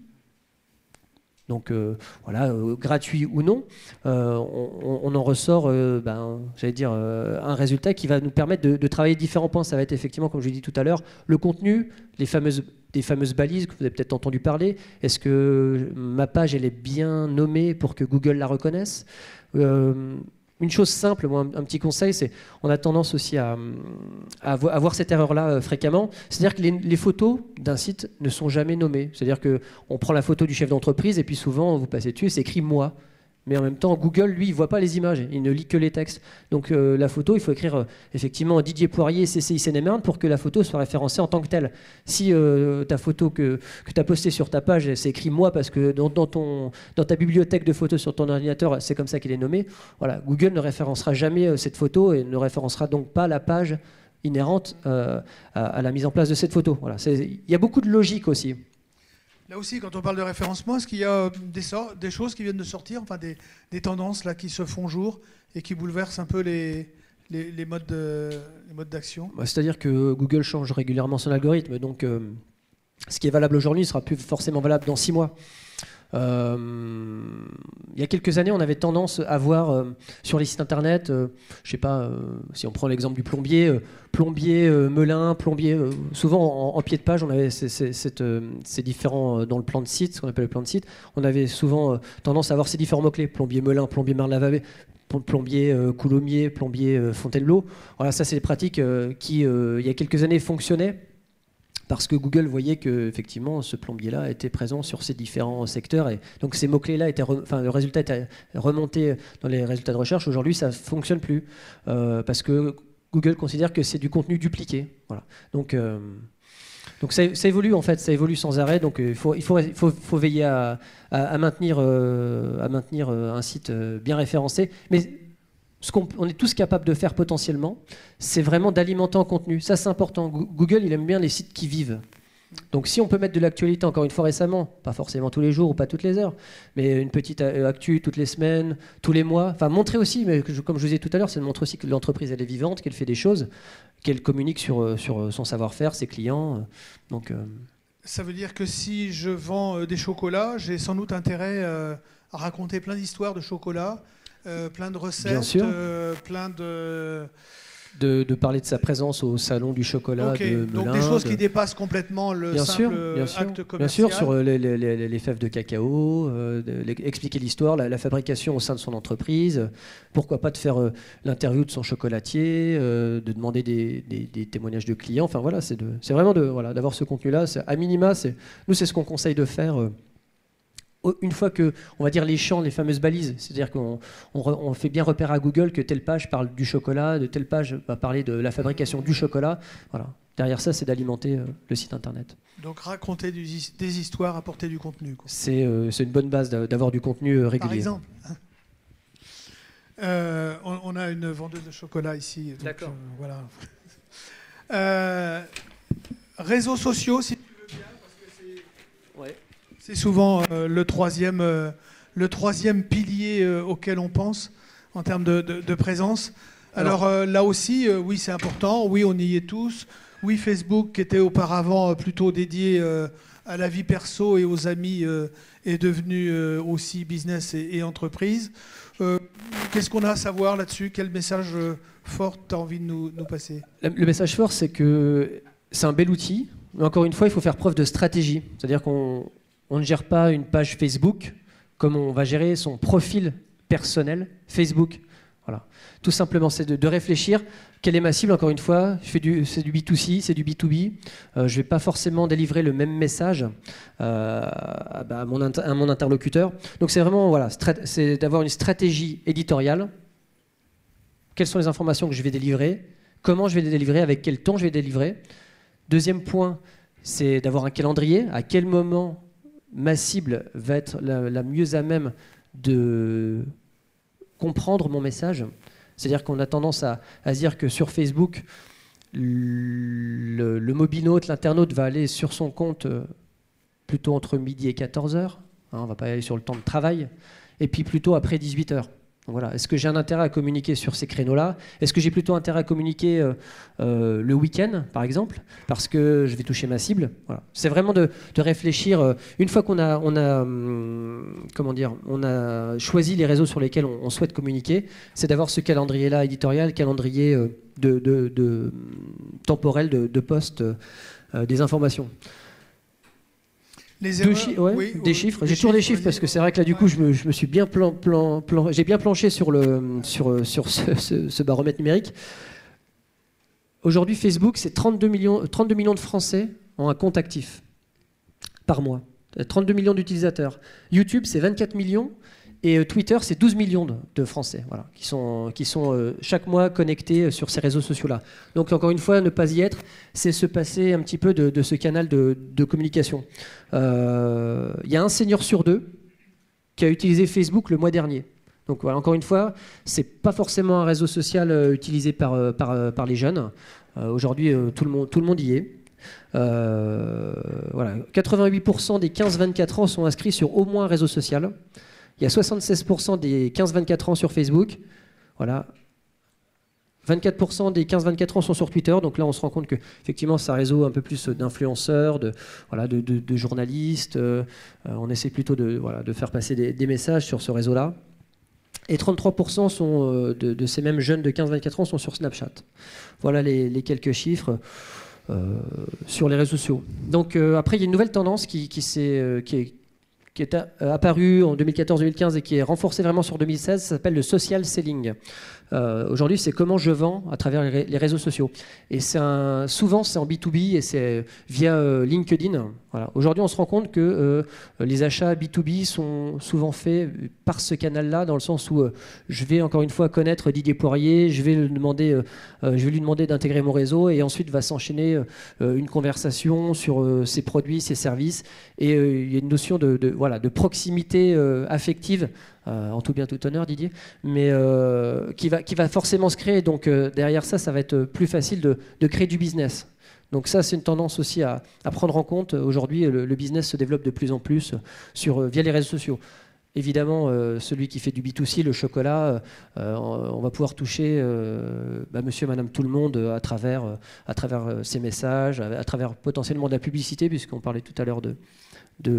donc gratuit ou non, on en ressort un résultat qui va nous permettre de travailler différents points. Ça va être effectivement, comme je l'ai dit tout à l'heure, le contenu, des fameuses balises que vous avez peut-être entendu parler. Est-ce que ma page elle est bien nommée pour que Google la reconnaisse ? Une chose simple, moi, un petit conseil, c'est on a tendance aussi à avoir cette erreur-là fréquemment. C'est-à-dire que les photos d'un site ne sont jamais nommées. C'est-à-dire qu'on prend la photo du chef d'entreprise et puis souvent, vous passez dessus et c'est écrit « moi ». Mais en même temps, Google, lui, il ne voit pas les images, il ne lit que les textes. Donc la photo, il faut écrire effectivement Didier Poirier, CCI Seine-et-Marne pour que la photo soit référencée en tant que telle. Si ta photo que tu as postée sur ta page, c'est écrit moi parce que dans ta bibliothèque de photos sur ton ordinateur, c'est comme ça qu'il est nommé, voilà, Google ne référencera jamais cette photo et ne référencera donc pas la page inhérente à la mise en place de cette photo. Voilà, il y a beaucoup de logique aussi. Là aussi, quand on parle de référencement, est-ce qu'il y a des choses qui viennent de sortir, enfin des tendances là, qui se font jour et qui bouleversent un peu les modes d'action ? C'est-à-dire que Google change régulièrement son algorithme, donc ce qui est valable aujourd'hui ne sera plus forcément valable dans 6 mois. Il y a quelques années, on avait tendance à voir sur les sites internet, je ne sais pas, si on prend l'exemple du plombier Melun, plombier, souvent en pied de page, on avait ces différents, dans le plan de site, ce qu'on appelle le plan de site, on avait souvent tendance à avoir ces différents mots-clés, plombier Melun, plombier Marne-la-Vallée, plombier Coulommiers, plombier Fontainebleau. Voilà, ça c'est des pratiques qui, il y a quelques années, fonctionnaient. Parce que Google voyait que effectivement ce plombier-là était présent sur ces différents secteurs et donc ces mots-clés-là le résultat était remonté dans les résultats de recherche. Aujourd'hui, ça ne fonctionne plus parce que Google considère que c'est du contenu dupliqué. Voilà. Donc ça évolue en fait, ça évolue sans arrêt. Donc il faut veiller à maintenir un site bien référencé. Mais ce qu'on est tous capables de faire potentiellement, c'est vraiment d'alimenter en contenu. Ça, c'est important. Google, il aime bien les sites qui vivent. Donc si on peut mettre de l'actualité, encore une fois récemment, pas forcément tous les jours ou pas toutes les heures, mais une petite actu toutes les semaines, tous les mois, enfin montrer aussi, mais comme je vous disais tout à l'heure, c'est de montrer aussi que l'entreprise elle est vivante, qu'elle fait des choses, qu'elle communique sur son savoir-faire, ses clients. Donc, ça veut dire que si je vends des chocolats, j'ai sans doute intérêt à raconter plein d'histoires de chocolat, plein de recettes, plein de parler de sa présence au salon du chocolat de donc Melun, des choses qui dépassent complètement le simple acte commercial. Bien sûr, sur les fèves de cacao, expliquer l'histoire, la fabrication au sein de son entreprise, pourquoi pas de faire l'interview de son chocolatier, de demander des témoignages de clients, enfin voilà, c'est vraiment d'avoir ce contenu-là, à minima, nous c'est ce qu'on conseille de faire une fois que, on va dire, les champs, les fameuses balises, c'est-à-dire qu'on fait bien repère à Google que telle page parle du chocolat, de telle page va parler de la fabrication du chocolat. Voilà. Derrière ça, c'est d'alimenter le site internet. Donc raconter des histoires, apporter du contenu, quoi. C'est une bonne base d'avoir du contenu régulier. Par exemple, on a une vendeuse de chocolat ici. D'accord. Voilà. Réseaux sociaux, si tu veux bien, parce que Ouais. c'est souvent le troisième pilier auquel on pense en termes de présence. Alors là aussi, oui, c'est important. Oui, on y est tous. Oui, Facebook, qui était auparavant plutôt dédié à la vie perso et aux amis, est devenu aussi business et entreprise. Qu'est-ce qu'on a à savoir là-dessus? Quel message fort tu as envie de nous passer? Le message fort, c'est que c'est un bel outil, mais encore une fois, il faut faire preuve de stratégie. C'est-à-dire qu'on ne gère pas une page Facebook comme on va gérer son profil personnel Facebook. Voilà. Tout simplement, c'est de réfléchir. Quelle est ma cible? Encore une fois, c'est du B2C, c'est du B2B. Je ne vais pas forcément délivrer le même message à mon interlocuteur. Donc c'est vraiment c'est d'avoir une stratégie éditoriale. Quelles sont les informations que je vais délivrer? Comment je vais les délivrer? Avec quel ton je vais les délivrer? Deuxième point, c'est d'avoir un calendrier. À quel moment ma cible va être la mieux à même de comprendre mon message? C'est-à-dire qu'on a tendance à se dire que sur Facebook, le mobinaute, l'internaute va aller sur son compte plutôt entre midi et 14h. On ne va pas aller sur le temps de travail. Et puis plutôt après 18h. Voilà. Est-ce que j'ai un intérêt à communiquer sur ces créneaux-là? Est-ce que j'ai plutôt intérêt à communiquer le week-end, par exemple, parce que je vais toucher ma cible? Voilà. C'est vraiment de réfléchir. Une fois qu'on a choisi les réseaux sur lesquels on souhaite communiquer, c'est d'avoir ce calendrier-là éditorial, calendrier temporel de poste des informations. Des chiffres. J'ai toujours des chiffres parce que c'est vrai que là, du coup, je me suis bien j'ai bien planché sur ce baromètre numérique. Aujourd'hui, Facebook, c'est 32 millions de Français ont un compte actif par mois. 32 millions d'utilisateurs. YouTube, c'est 24 millions. Et Twitter, c'est 12 millions de Français qui sont chaque mois connectés sur ces réseaux sociaux-là. Donc, encore une fois, ne pas y être, c'est se passer un petit peu de ce canal de communication. Il y a un senior sur deux qui a utilisé Facebook le mois dernier. Donc, voilà, encore une fois, ce n'est pas forcément un réseau social utilisé par les jeunes. Aujourd'hui, tout le monde y est. 88% des 15-24 ans sont inscrits sur au moins un réseau social. Il y a 76% des 15-24 ans sur Facebook. Voilà. 24% des 15-24 ans sont sur Twitter. Donc là, on se rend compte qu'effectivement, c'est un réseau un peu plus d'influenceurs, de journalistes. On essaie plutôt de faire passer des messages sur ce réseau-là. Et 33% sont, de ces mêmes jeunes de 15-24 ans sont sur Snapchat. Voilà les quelques chiffres sur les réseaux sociaux. Donc après, il y a une nouvelle tendance qui est apparu en 2014-2015 et qui est renforcé vraiment sur 2016, ça s'appelle le social selling. Aujourd'hui, c'est comment je vends à travers les réseaux sociaux. Et souvent, c'est en B2B et c'est via LinkedIn. Voilà. Aujourd'hui, on se rend compte que les achats B2B sont souvent faits par ce canal-là, dans le sens où je vais encore une fois connaître Didier Poirier, je vais lui demander d'intégrer mon réseau et ensuite va s'enchaîner une conversation sur ses produits, ses services. Et il y a une notion de proximité affective, en tout bien tout honneur Didier, mais qui va forcément se créer. Donc derrière ça va être plus facile de créer du business. Donc ça, c'est une tendance aussi à prendre en compte. Aujourd'hui, le business se développe de plus en plus via les réseaux sociaux. Évidemment, celui qui fait du B2C, le chocolat, on va pouvoir toucher monsieur, madame, tout le monde à travers ses messages, à travers potentiellement de la publicité, puisqu'on parlait tout à l'heure de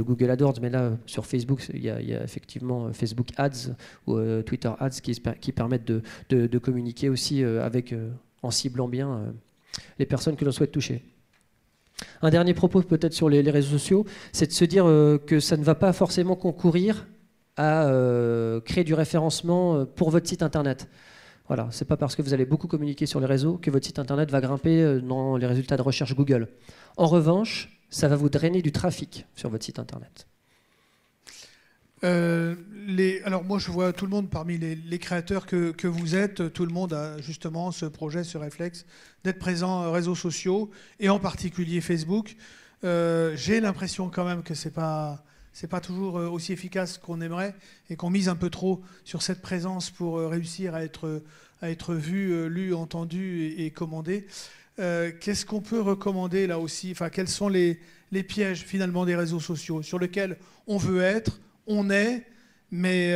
Google AdWords, mais là, sur Facebook, il y a effectivement Facebook Ads ou Twitter Ads qui permettent de communiquer aussi avec en ciblant bien les personnes que l'on souhaite toucher. Un dernier propos peut-être sur les réseaux sociaux, c'est de se dire que ça ne va pas forcément concourir à créer du référencement pour votre site internet. Voilà, c'est pas parce que vous allez beaucoup communiquer sur les réseaux que votre site internet va grimper dans les résultats de recherche Google. En revanche, ça va vous drainer du trafic sur votre site internet. Alors moi je vois tout le monde parmi les créateurs que vous êtes, tout le monde a justement ce projet, ce réflexe d'être présent aux réseaux sociaux et en particulier Facebook. J'ai l'impression quand même que c'est pas toujours aussi efficace qu'on aimerait et qu'on mise un peu trop sur cette présence pour réussir à être vu, lu, entendu et commandé. Qu'est-ce qu'on peut recommander là aussi? Enfin, quels sont les pièges finalement des réseaux sociaux sur lesquels on veut être, on est, mais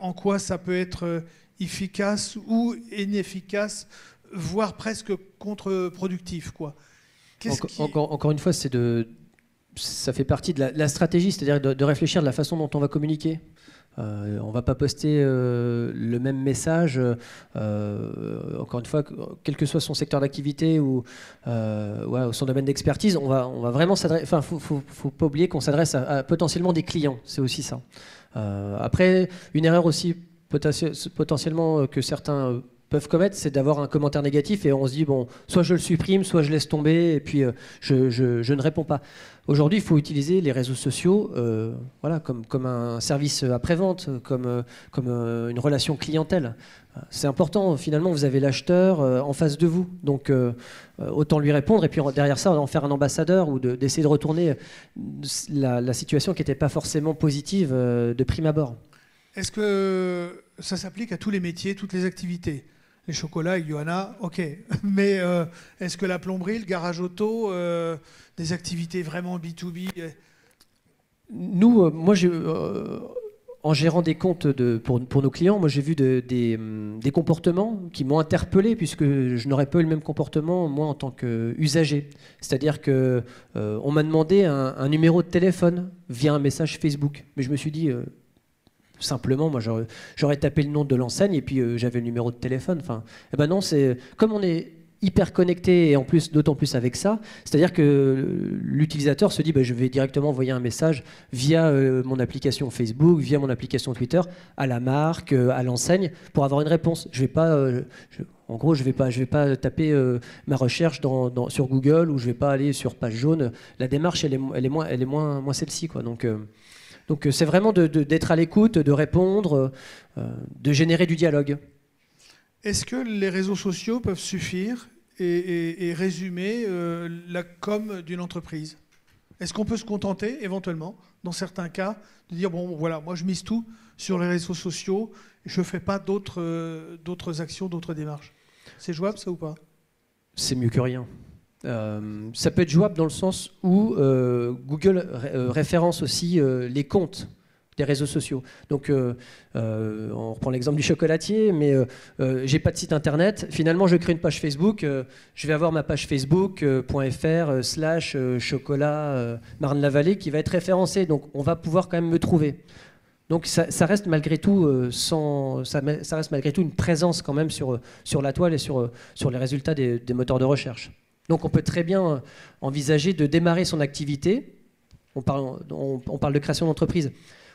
en quoi ça peut être efficace ou inefficace, voire presque contre-productif, quoi. Encore une fois, ça fait partie de la stratégie, c'est-à-dire de réfléchir de la façon dont on va communiquer. On ne va pas poster le même message, encore une fois, quel que soit son secteur d'activité ou son domaine d'expertise, on va vraiment s'adresser. Enfin, faut pas oublier qu'on s'adresse à potentiellement des clients, c'est aussi ça. Après, une erreur aussi potentiellement que certains peuvent commettre, c'est d'avoir un commentaire négatif et on se dit, bon, soit je le supprime, soit je laisse tomber et puis je ne réponds pas. Aujourd'hui, il faut utiliser les réseaux sociaux comme un service après-vente, comme une relation clientèle. C'est important, finalement, vous avez l'acheteur en face de vous, donc autant lui répondre et puis derrière ça, en faire un ambassadeur ou d'essayer de retourner la situation qui n'était pas forcément positive de prime abord. Est-ce que ça s'applique à tous les métiers, toutes les activités? Les chocolats avec Johanna, ok. Mais est-ce que la plomberie, le garage auto, des activités vraiment B2B? Nous, moi, en gérant des comptes pour nos clients, moi j'ai vu des comportements qui m'ont interpellé puisque je n'aurais pas eu le même comportement moi en tant qu'usager. C'est-à-dire que on m'a demandé un numéro de téléphone via un message Facebook. Mais je me suis dit... simplement, moi j'aurais tapé le nom de l'enseigne et puis j'avais le numéro de téléphone. Enfin, eh ben non, c'est comme on est hyper connecté et en plus, d'autant plus avec ça, c'est-à-dire que l'utilisateur se dit je vais directement envoyer un message via mon application Facebook, via mon application Twitter à la marque, à l'enseigne pour avoir une réponse. Je vais pas, en gros, je vais pas taper ma recherche sur Google ou je vais pas aller sur page jaune. La démarche, elle est moins celle-ci, quoi. Donc c'est vraiment d'être à l'écoute, de répondre, de générer du dialogue. Est-ce que les réseaux sociaux peuvent suffire et résumer la com d'une entreprise? Est-ce qu'on peut se contenter, éventuellement, dans certains cas, de dire, bon, voilà, moi je mise tout sur les réseaux sociaux, je ne fais pas d'autres actions, d'autres démarches? C'est jouable, ça, ou pas? C'est mieux que rien. Ça peut être jouable dans le sens où Google référence aussi les comptes des réseaux sociaux. Donc, on reprend l'exemple du chocolatier, mais j'ai pas de site internet. Finalement, je crée une page Facebook. Je vais avoir ma page facebook.fr/chocolat Marne-la-Vallée qui va être référencée. Donc, on va pouvoir quand même me trouver. Donc, ça reste malgré tout ça reste malgré tout une présence quand même sur la toile et sur les résultats des moteurs de recherche. Donc on peut très bien envisager de démarrer son activité. On parle de création d'entreprise.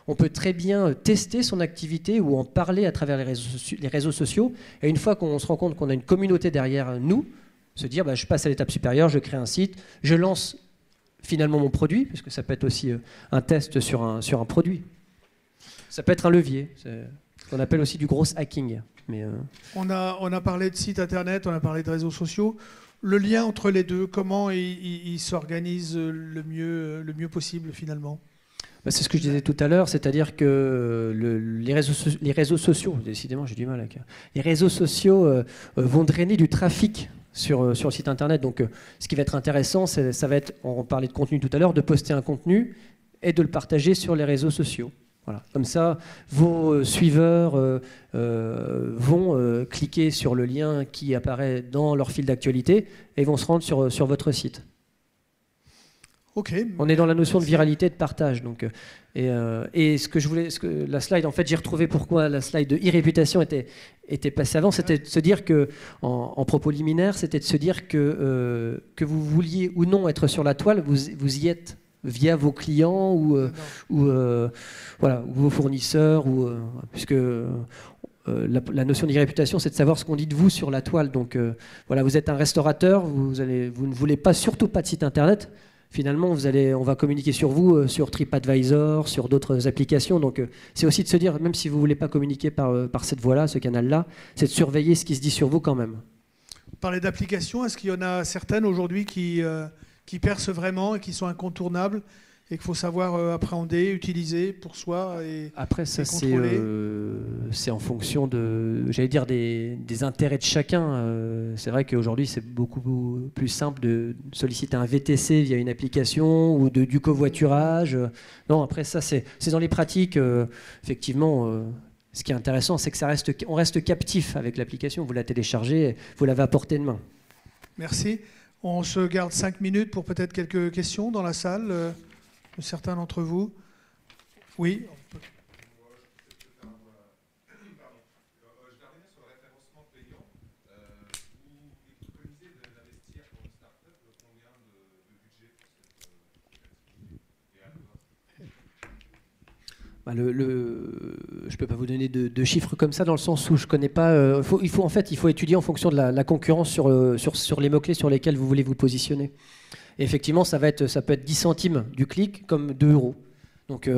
On peut très bien tester son activité ou en parler à travers les réseaux sociaux. Et une fois qu'on se rend compte qu'on a une communauté derrière nous, se dire je passe à l'étape supérieure, je crée un site, je lance finalement mon produit, puisque ça peut être aussi un test sur un produit. Ça peut être un levier. C'est ce qu'on appelle aussi du gros hacking. Mais on a parlé de site internet, on a parlé de réseaux sociaux. Le lien entre les deux, comment ils s'organisent le mieux possible finalement? C'est ce que je disais tout à l'heure, c'est-à-dire que les réseaux sociaux, décidément j'ai du mal avec les réseaux sociaux vont drainer du trafic sur le site internet. Donc ce qui va être intéressant, ça va être, on parlait de contenu tout à l'heure, de poster un contenu et de le partager sur les réseaux sociaux. Voilà. Comme ça, vos suiveurs vont cliquer sur le lien qui apparaît dans leur fil d'actualité et vont se rendre sur votre site. Ok. On est dans la notion de viralité et de partage. Donc, et ce que je voulais, la slide, en fait, j'ai retrouvé pourquoi la slide de e-réputation était passée avant, c'était de se dire que, en propos liminaire, c'était de se dire que vous vouliez ou non être sur la toile, vous y êtes via vos clients ou vos fournisseurs, puisque la notion d'e-réputation, c'est de savoir ce qu'on dit de vous sur la toile. Donc voilà, vous êtes un restaurateur, vous ne voulez surtout pas de site internet. Finalement, on va communiquer sur vous sur TripAdvisor, sur d'autres applications. Donc, c'est aussi de se dire, même si vous ne voulez pas communiquer par cette voie-là, ce canal-là, c'est de surveiller ce qui se dit sur vous quand même. Vous parlez d'applications, est-ce qu'il y en a certaines aujourd'hui qui percent vraiment et qui sont incontournables et qu'il faut savoir appréhender, utiliser pour soi et après, ça, contrôler. C'est en fonction j'allais dire, des intérêts de chacun. C'est vrai qu'aujourd'hui, c'est beaucoup plus simple de solliciter un VTC via une application ou du covoiturage. Non, après, ça, c'est dans les pratiques. Effectivement, ce qui est intéressant, c'est que on reste captif avec l'application. Vous la téléchargez, vous l'avez à portée de main. Merci. On se garde 5 minutes pour peut-être quelques questions dans la salle. De certains d'entre vous. Oui. Je terminais sur le référencement payant. Vous préconisez d'investir pour une start-up combien de budget pour cette activité ? Je ne peux pas vous donner de chiffres comme ça dans le sens où je ne connais pas. Il faut étudier en fonction de la concurrence sur les mots-clés sur lesquels vous voulez vous positionner. Et effectivement, ça peut être 10 centimes du clic comme 2 euros. Donc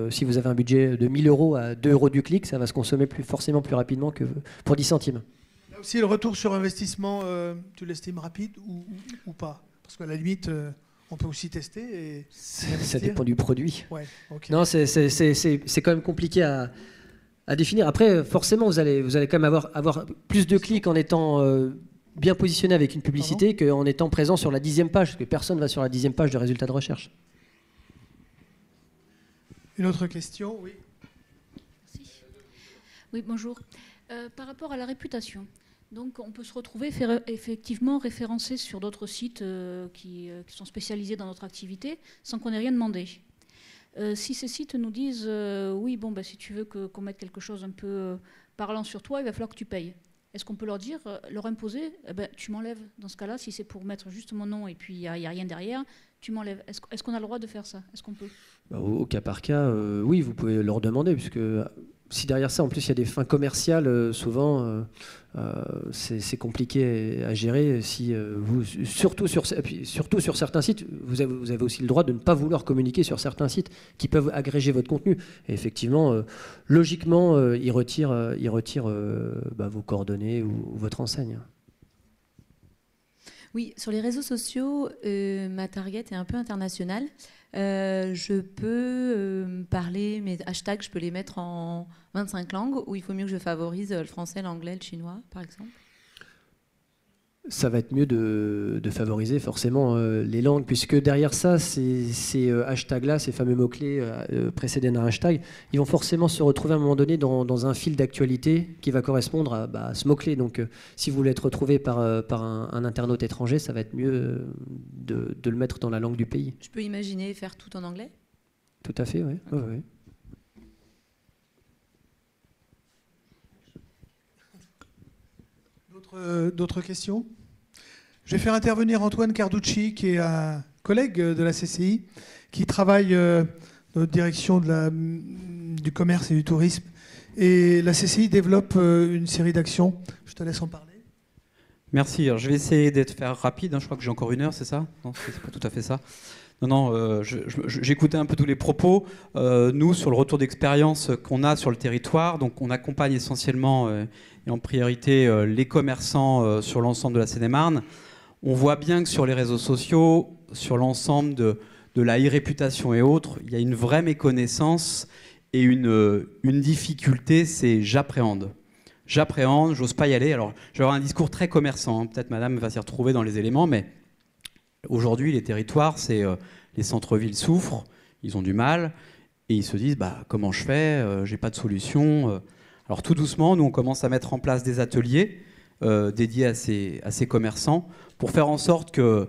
si vous avez un budget de 1 000 euros à 2 euros du clic, ça va se consommer forcément plus rapidement que pour 10 centimes. Là aussi, le retour sur investissement, tu l'estimes rapide ou pas? Parce qu'à la limite, on peut aussi tester. Ça dépend du produit. Ouais, okay. Non, c'est quand même compliqué à définir. Après, forcément, vous allez quand même avoir plus de clics en étant bien positionné avec une publicité qu'en étant présent sur la 10e page, parce que personne ne va sur la 10e page de résultats de recherche. Une autre question, oui. Merci. Oui, bonjour. Par rapport à la réputation, donc on peut se retrouver effectivement référencé sur d'autres sites qui sont spécialisés dans notre activité sans qu'on ait rien demandé. Si ces sites nous disent oui, bon, si tu veux qu'on mette quelque chose un peu parlant sur toi, il va falloir que tu payes. Est-ce qu'on peut leur dire, leur imposer, tu m'enlèves dans ce cas-là, si c'est pour mettre juste mon nom et puis il n'y a rien derrière, tu m'enlèves. Est-ce qu'on a le droit de faire ça? Est-ce qu'on peut? Au cas par cas, oui, vous pouvez leur demander, puisque si derrière ça, en plus, il y a des fins commerciales, souvent, c'est compliqué à gérer. Si surtout sur certains sites, vous avez aussi le droit de ne pas vouloir communiquer sur certains sites qui peuvent agréger votre contenu. Et effectivement, logiquement, ils retirent vos coordonnées ou votre enseigne. Oui, sur les réseaux sociaux, ma target est un peu internationale. Je peux parler, mes hashtags, je peux les mettre en 25 langues, ou il faut mieux que je favorise le français, l'anglais, le chinois, par exemple? Ça va être mieux de favoriser forcément les langues, puisque derrière ça, ces hashtags-là, ces fameux mots-clés précédés d'un hashtag, ils vont forcément se retrouver à un moment donné dans un fil d'actualité qui va correspondre à ce mot-clé. Donc si vous voulez être retrouvé par un internaute étranger, ça va être mieux de le mettre dans la langue du pays. Je peux imaginer faire tout en anglais? Tout à fait, oui. Okay. Ouais. D'autres questions? Je vais faire intervenir Antoine Carducci, qui est un collègue de la CCI, qui travaille dans notre direction du commerce et du tourisme. Et la CCI développe une série d'actions. Je te laisse en parler. Merci. Alors, je vais essayer d'être rapide. Je crois que j'ai encore 1 heure, c'est ça? Non, c'est pas tout à fait ça. Non, j'écoutais un peu tous les propos. Nous, sur le retour d'expérience qu'on a sur le territoire, donc on accompagne essentiellement et en priorité les commerçants sur l'ensemble de la Seine-et-Marne. On voit bien que sur les réseaux sociaux, sur l'ensemble de la e-réputation et autres, il y a une vraie méconnaissance et une difficulté, c'est j'appréhende. J'appréhende, j'ose pas y aller. Alors, je vais avoir un discours très commerçant. Peut-être madame va s'y retrouver dans les éléments, mais aujourd'hui, les territoires, les centres-villes souffrent, ils ont du mal, et ils se disent comment je fais, j'ai pas de solution. Alors tout doucement, nous on commence à mettre en place des ateliers dédiés à ces commerçants pour faire en sorte que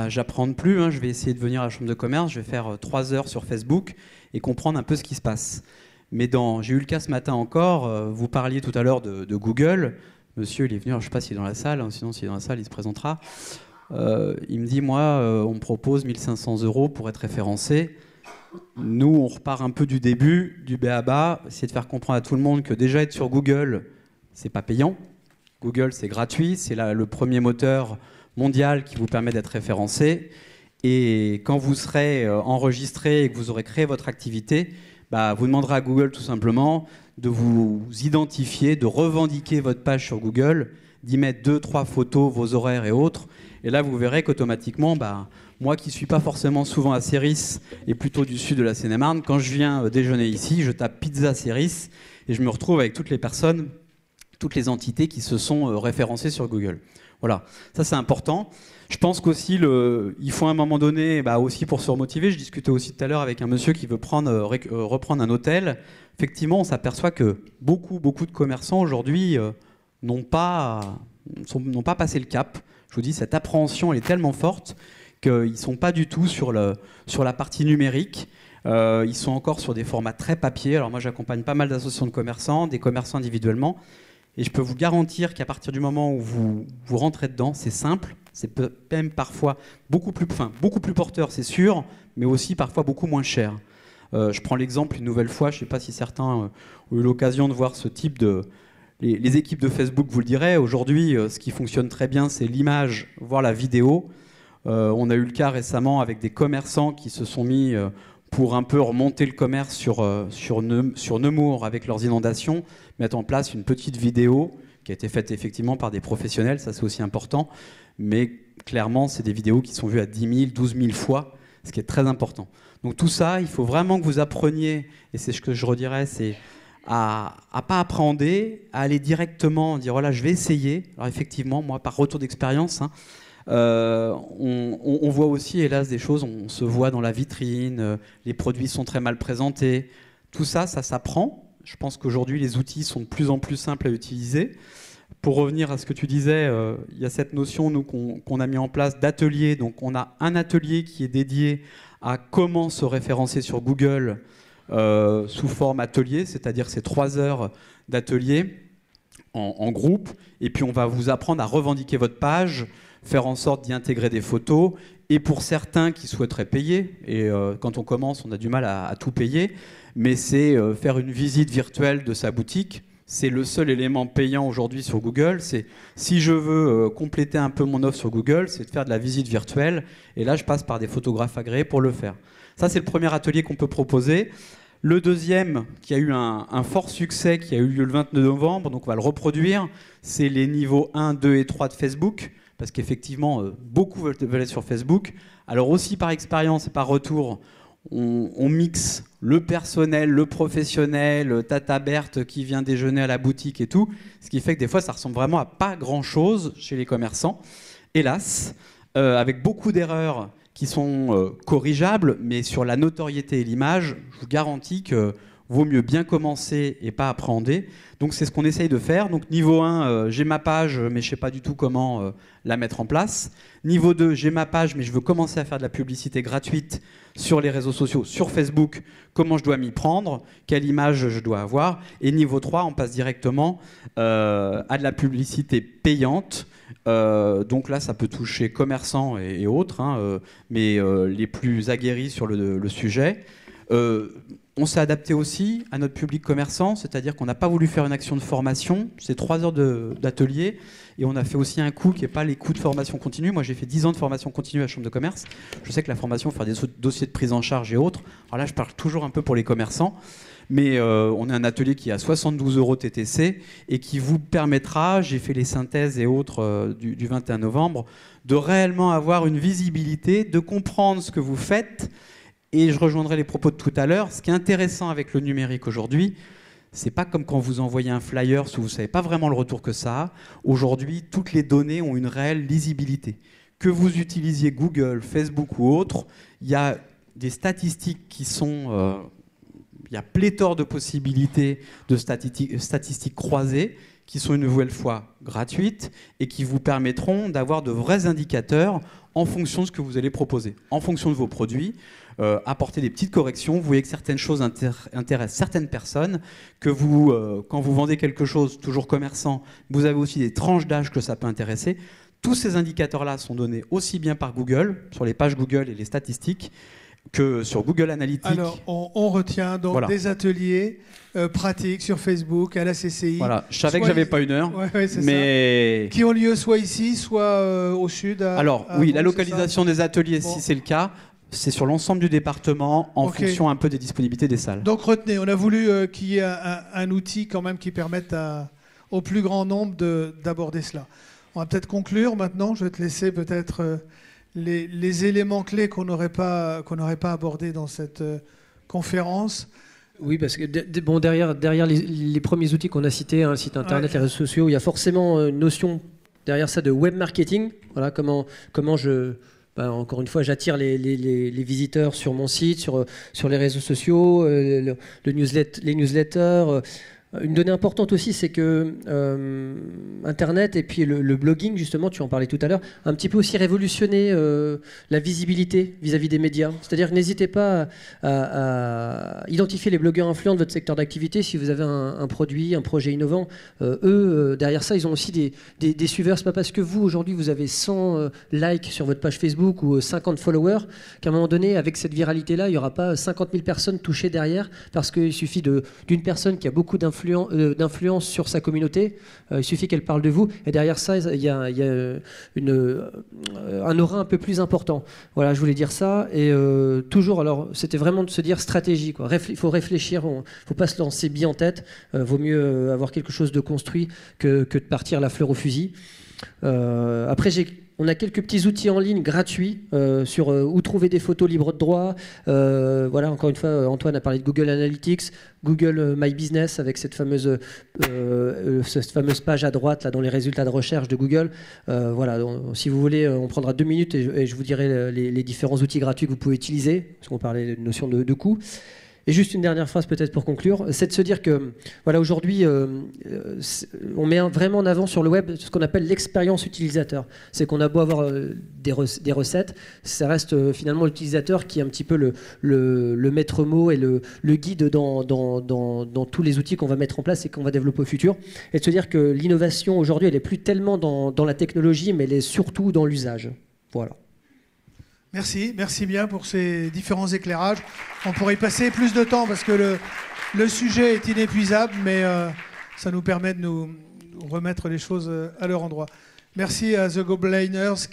j'apprends plus, je vais essayer de venir à la chambre de commerce, je vais faire 3 heures sur Facebook et comprendre un peu ce qui se passe. Mais j'ai eu le cas ce matin encore, vous parliez tout à l'heure de Google, monsieur il est venu, alors, je ne sais pas s'il est dans la salle, sinon s'il est dans la salle il se présentera. Il me dit, moi on me propose 1 500 € pour être référencé. Nous on repart un peu du début, du b.a.-ba, essayer de faire comprendre à tout le monde que déjà être sur Google, c'est pas payant. Google c'est gratuit, c'est le premier moteur mondial qui vous permet d'être référencé. Et quand vous serez enregistré et que vous aurez créé votre activité, vous demanderez à Google tout simplement de vous identifier, de revendiquer votre page sur Google, d'y mettre 2-3 photos, vos horaires et autres. Et là, vous verrez qu'automatiquement, moi qui ne suis pas forcément souvent à Céris et plutôt du sud de la Seine-et-Marne, quand je viens déjeuner ici, je tape pizza Céris et je me retrouve avec toutes les personnes, toutes les entités qui se sont référencées sur Google. Voilà, ça c'est important. Je pense qu'aussi, il faut à un moment donné, aussi pour se remotiver, je discutais aussi tout à l'heure avec un monsieur qui veut reprendre un hôtel. Effectivement, on s'aperçoit que beaucoup de commerçants aujourd'hui n'ont pas passé le cap. Je vous dis, cette appréhension elle est tellement forte qu'ils ne sont pas du tout sur la partie numérique. Ils sont encore sur des formats très papier. Alors moi, j'accompagne pas mal d'associations de commerçants, des commerçants individuellement. Et je peux vous garantir qu'à partir du moment où vous rentrez dedans, c'est simple, c'est même parfois beaucoup plus porteur, c'est sûr, mais aussi parfois beaucoup moins cher. Je prends l'exemple une nouvelle fois, je ne sais pas si certains ont eu l'occasion de voir ce type de... Les équipes de Facebook vous le diraient, aujourd'hui, ce qui fonctionne très bien, c'est l'image, voire la vidéo. On a eu le cas récemment avec des commerçants qui se sont mis... pour un peu remonter le commerce sur Nemours avec leurs inondations, mettre en place une petite vidéo qui a été faite effectivement par des professionnels, ça c'est aussi important, mais clairement c'est des vidéos qui sont vues à 10 000, 12 000 fois, ce qui est très important. Donc tout ça, il faut vraiment que vous appreniez, et c'est ce que je redirais, c'est à pas appréhender, à aller directement, dire voilà je vais essayer. Alors effectivement, moi par retour d'expérience, on voit aussi, hélas, des choses, on se voit dans la vitrine, les produits sont très mal présentés. Tout ça, ça s'apprend. Je pense qu'aujourd'hui, les outils sont de plus en plus simples à utiliser. Pour revenir à ce que tu disais, il y a cette notion nous, qu'on a mis en place d'atelier. Donc, on a un atelier qui est dédié à comment se référencer sur Google sous forme atelier, c'est-à-dire ces 3 heures d'atelier en groupe. Et puis, on va vous apprendre à revendiquer votre page, faire en sorte d'y intégrer des photos. Et pour certains qui souhaiteraient payer, et quand on commence, on a du mal à tout payer, mais c'est faire une visite virtuelle de sa boutique. C'est le seul élément payant aujourd'hui sur Google. C'est si je veux compléter un peu mon offre sur Google, c'est de faire de la visite virtuelle. Et là, je passe par des photographes agréés pour le faire. Ça, c'est le premier atelier qu'on peut proposer. Le deuxième, qui a eu un fort succès, qui a eu lieu le 29 novembre, donc on va le reproduire, c'est les niveaux 1, 2 et 3 de Facebook. Parce qu'effectivement, beaucoup veulent être sur Facebook. Alors aussi par expérience et par retour, on mixe le personnel, le professionnel, Tata Berthe qui vient déjeuner à la boutique et tout, ce qui fait que des fois, ça ressemble vraiment à pas grand-chose chez les commerçants, hélas, avec beaucoup d'erreurs qui sont corrigeables, mais sur la notoriété et l'image, je vous garantis que vaut mieux bien commencer et pas appréhender. Donc c'est ce qu'on essaye de faire. Donc niveau 1, j'ai ma page, mais je ne sais pas du tout comment la mettre en place. Niveau 2, j'ai ma page, mais je veux commencer à faire de la publicité gratuite sur les réseaux sociaux, sur Facebook, comment je dois m'y prendre, quelle image je dois avoir. Et niveau 3, on passe directement à de la publicité payante. Donc là, ça peut toucher commerçants et autres, mais les plus aguerris sur le sujet. On s'est adapté aussi à notre public commerçant, c'est-à-dire qu'on n'a pas voulu faire une action de formation, c'est 3 heures d'atelier, et on a fait aussi un coût qui n'est pas les coûts de formation continue. Moi, j'ai fait 10 ans de formation continue à la Chambre de commerce. Je sais que la formation, faire des dossiers de prise en charge et autres, alors là, je parle toujours un peu pour les commerçants, mais on a un atelier qui est à 72 € TTC et qui vous permettra, j'ai fait les synthèses et autres du 21 novembre, de réellement avoir une visibilité, de comprendre ce que vous faites. Et je rejoindrai les propos de tout à l'heure. Ce qui est intéressant avec le numérique aujourd'hui, c'est pas comme quand vous envoyez un flyer où vous savez pas vraiment le retour que ça a. Aujourd'hui, toutes les données ont une réelle lisibilité. Que vous utilisiez Google, Facebook ou autre, il y a des statistiques qui sont... il y a pléthore de possibilités de statistiques croisées qui sont une nouvelle fois gratuites et qui vous permettront d'avoir de vrais indicateurs en fonction de ce que vous allez proposer, en fonction de vos produits. Apporter des petites corrections. Vous voyez que certaines choses intéressent certaines personnes, que vous, quand vous vendez quelque chose, toujours commerçant, vous avez aussi des tranches d'âge que ça peut intéresser. Tous ces indicateurs-là sont donnés aussi bien par Google, sur les pages Google et les statistiques, que sur Google Analytics. Alors, on retient donc Voilà. des ateliers pratiques sur Facebook, à la CCI. Voilà, je savais que j'avais pas une heure, Ouais, c'est mais... ça. Qui ont lieu soit ici, soit au sud. Alors, oui, Meaux, la c'est localisation des ateliers, Bon. si c'est le cas, c'est sur l'ensemble du département, en Ok. fonction un peu des disponibilités des salles. Donc retenez, on a voulu qu'il y ait un outil quand même qui permette au plus grand nombre d'aborder cela. On va peut-être conclure maintenant. Je vais te laisser peut-être les éléments clés qu'on n'aurait pas abordés dans cette conférence. Oui, parce que bon, derrière les premiers outils qu'on a cités, un site internet, les réseaux sociaux, il y a forcément une notion derrière ça de web marketing. Voilà, comment encore une fois, j'attire les visiteurs sur mon site, sur les réseaux sociaux, les newsletters. Une donnée importante aussi, c'est que Internet et puis le blogging, justement, tu en parlais tout à l'heure, a un petit peu aussi révolutionné la visibilité vis-à-vis des médias. C'est-à-dire que n'hésitez pas à identifier les blogueurs influents de votre secteur d'activité si vous avez un produit, un projet innovant. Derrière ça, ils ont aussi des suiveurs. C'est pas parce que vous, aujourd'hui, vous avez 100 likes sur votre page Facebook ou 50 followers qu'à un moment donné, avec cette viralité-là, il n'y aura pas 50 000 personnes touchées derrière parce qu'il suffit d'une personne qui a beaucoup d'influence sur sa communauté, il suffit qu'elle parle de vous, et derrière ça, il y a un aura un peu plus important. Voilà, je voulais dire ça, et toujours, alors, c'était vraiment de se dire stratégie, quoi. Il faut réfléchir, il ne faut pas se lancer bien en tête, vaut mieux avoir quelque chose de construit que de partir la fleur au fusil. Après, on a quelques petits outils en ligne gratuits sur où trouver des photos libres de droit. Voilà, encore une fois, Antoine a parlé de Google Analytics, Google My Business avec cette fameuse page à droite là, dans les résultats de recherche de Google. Voilà, donc, si vous voulez, on prendra 2 minutes et je vous dirai les différents outils gratuits que vous pouvez utiliser, parce qu'on parlait de notion de coût. Et juste une dernière phrase peut-être pour conclure, c'est de se dire que voilà, aujourd'hui, on met vraiment en avant sur le web ce qu'on appelle l'expérience utilisateur. C'est qu'on a beau avoir des recettes, ça reste finalement l'utilisateur qui est un petit peu le maître mot et le guide dans tous les outils qu'on va mettre en place et qu'on va développer au futur. Et de se dire que l'innovation aujourd'hui, elle n'est plus tellement dans la technologie, mais elle est surtout dans l'usage. Voilà. Merci bien pour ces différents éclairages. On pourrait y passer plus de temps parce que le sujet est inépuisable, mais ça nous permet de nous remettre les choses à leur endroit. Merci à The Gobeliners